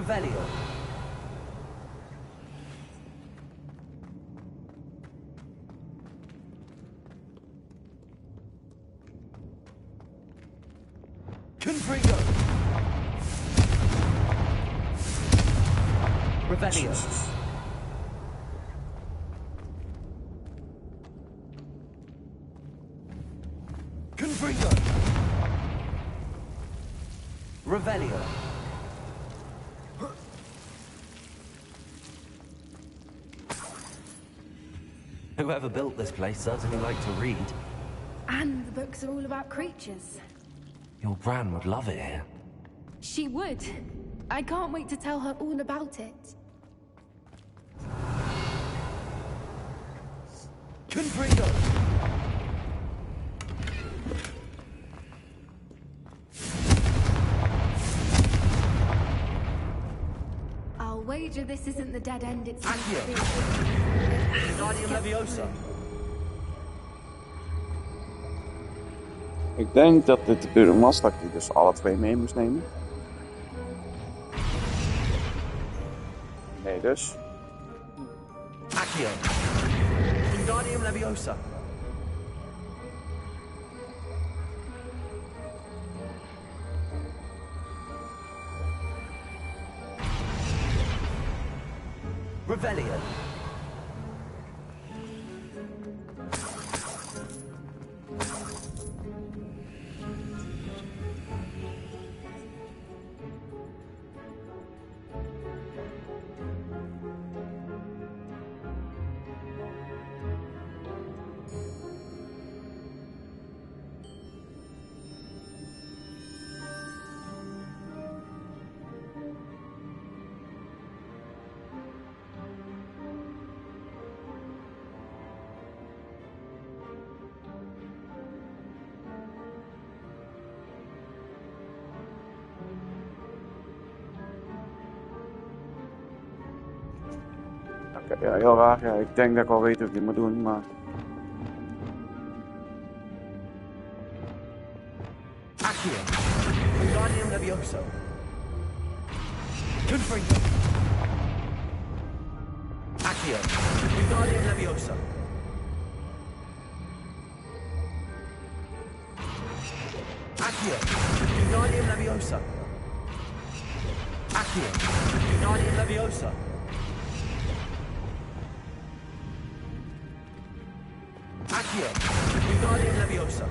Revelio. Confringo. Revelio. Confringo. Revelio. Whoever built this place certainly liked to read. And the books are all about creatures. Your Gran would love it here. She would. I can't wait to tell her all about it. Confringo. I'll wager this isn't the dead end it's meant Accio. to be. Guardian Leviosa. Ik denk dat dit de bedoeling was dat ik die dus alle twee mee moest nemen. Nee dus. Accio. Guardian Leviosa. Revelio. Ja, heel raar. Ja, ik denk dat ik al weet hoe ik dit moet doen, maar... Accio. Guardian Leviosa. Confringo. Accio. Guardian Leviosa. Accio. Guardian Leviosa. Accio. Guardian Leviosa. Accio. Guardian Leviosa.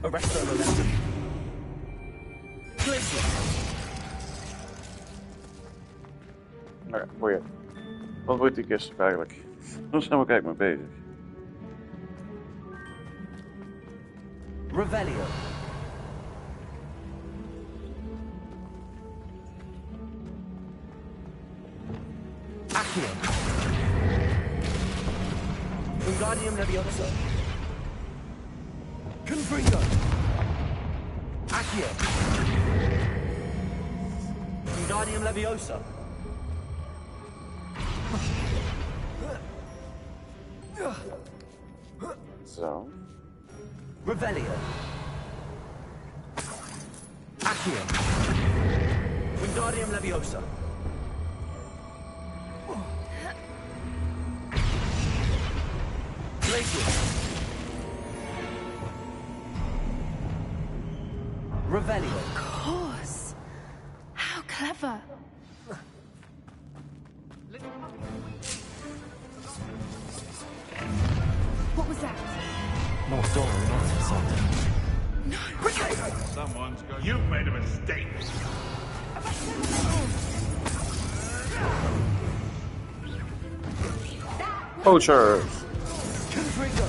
Arresto momentum. Glacier. Nou ja, goeie. Wat wordt die kist eigenlijk? Daar zijn we kijk mee bezig. Revelio. Accio. Wingardium Leviosa. Confringo. Accio. Wingardium Leviosa. Zo. Revelio. Accio. Wingardium Leviosa. Glacier. Revelio. Of course. How clever. What was that? More Dora not inside. No. Someone's got... You've made a mistake. Poachers. Confringo.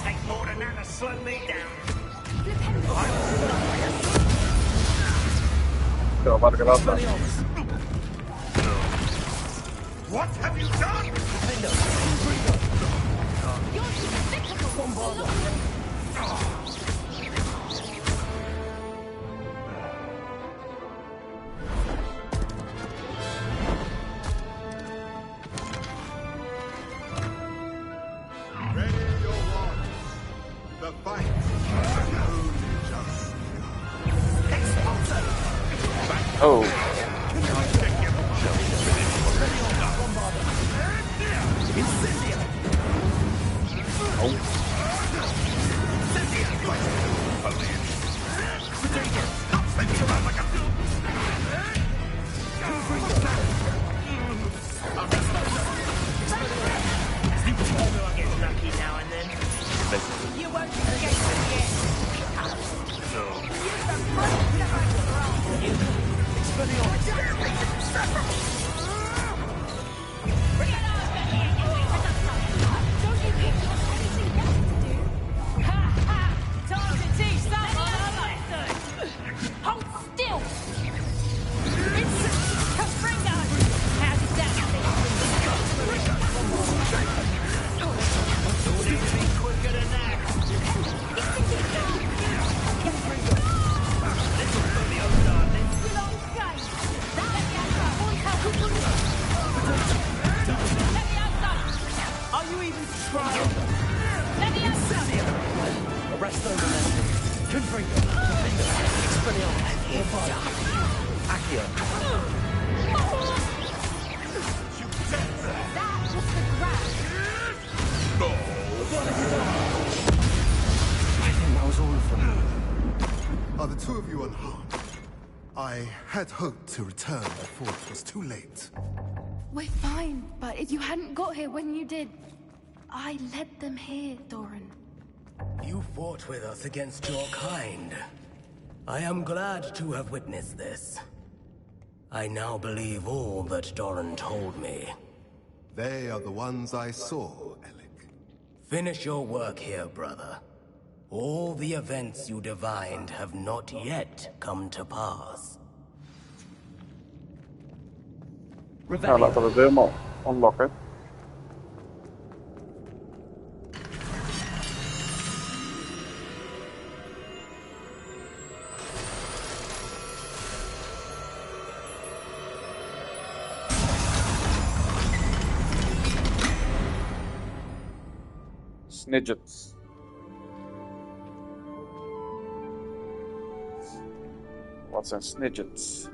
Take more than that to slow me down. Zo, wat ik er wel van. What have you done? Oh. You won't escape it yet. Time to teach someone a lesson. Hold still. Kafringo. How did that quicker than that. Are you even trying? Arresto domestic. Confringo. Expelliarmus. Accio. That was the grab. I think that was all of them. Are the two of you unharmed? I had hoped to return before it was too late. We're fine, but if you hadn't got here when you did, I led them here, Doran. You fought with us against your kind. I am glad to have witnessed this. I now believe all that Doran told me. They are the ones I saw, Alec. Finish your work here, brother. All the events you divined have not yet come to pass. Ja, laten we de deur maar unlocken. Snidgets. Wat zijn snidgets?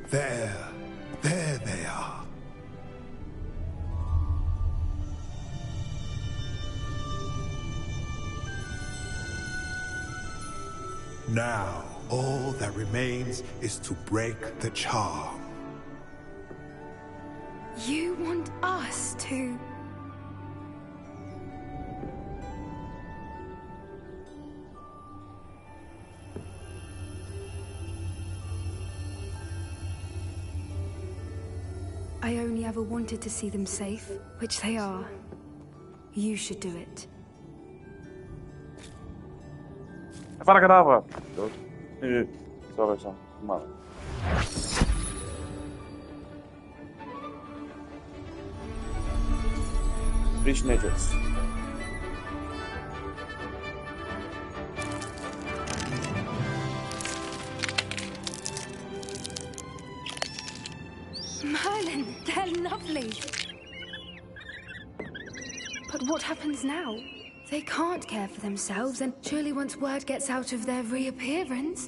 There they are. Now, all that remains is to break the charm. You want us to... I only ever wanted to see them safe, which they are. You should do it. Fala cadavra. Sorry, son. Come on. Three snidgets. Merlin, they're lovely. But what happens now? They can't care for themselves, and surely once word gets out of their reappearance...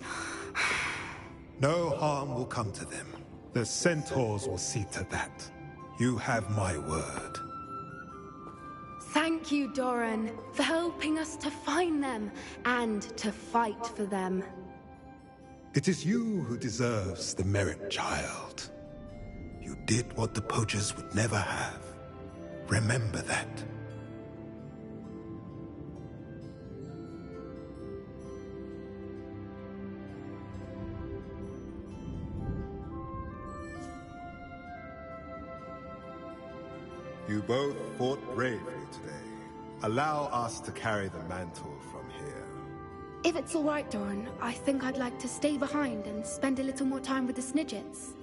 No harm will come to them. The centaurs will see to that. You have my word. Thank you, Doran, for helping us to find them, and to fight for them. It is you who deserves the merit, child. You did what the poachers would never have. Remember that. You both fought bravely today. Allow us to carry the mantle from here. If it's all right, Doran, I think I'd like to stay behind and spend a little more time with the Snidgets.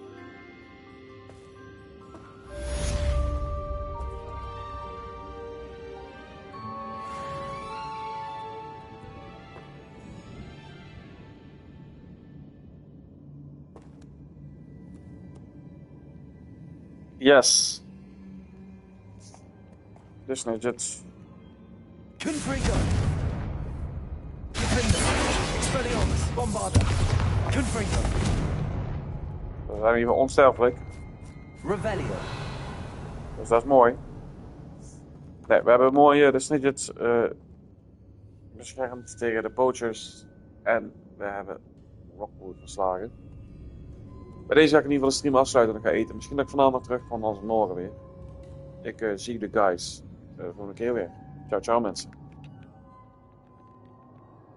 Yes. The snidgets. Confringo. Bombarder. Confringo. We zijn hier onsterfelijk. Revelio. Dus dat is mooi. Nee, we hebben mooi de Snidgets beschermd tegen de poachers. En we hebben Rockwood verslagen. Bij deze ga ik in ieder geval de stream afsluiten en ga eten. Misschien dat ik vanavond nog terugkom, anders morgen weer. Ik zie de guys de volgende keer weer. Ciao, ciao mensen.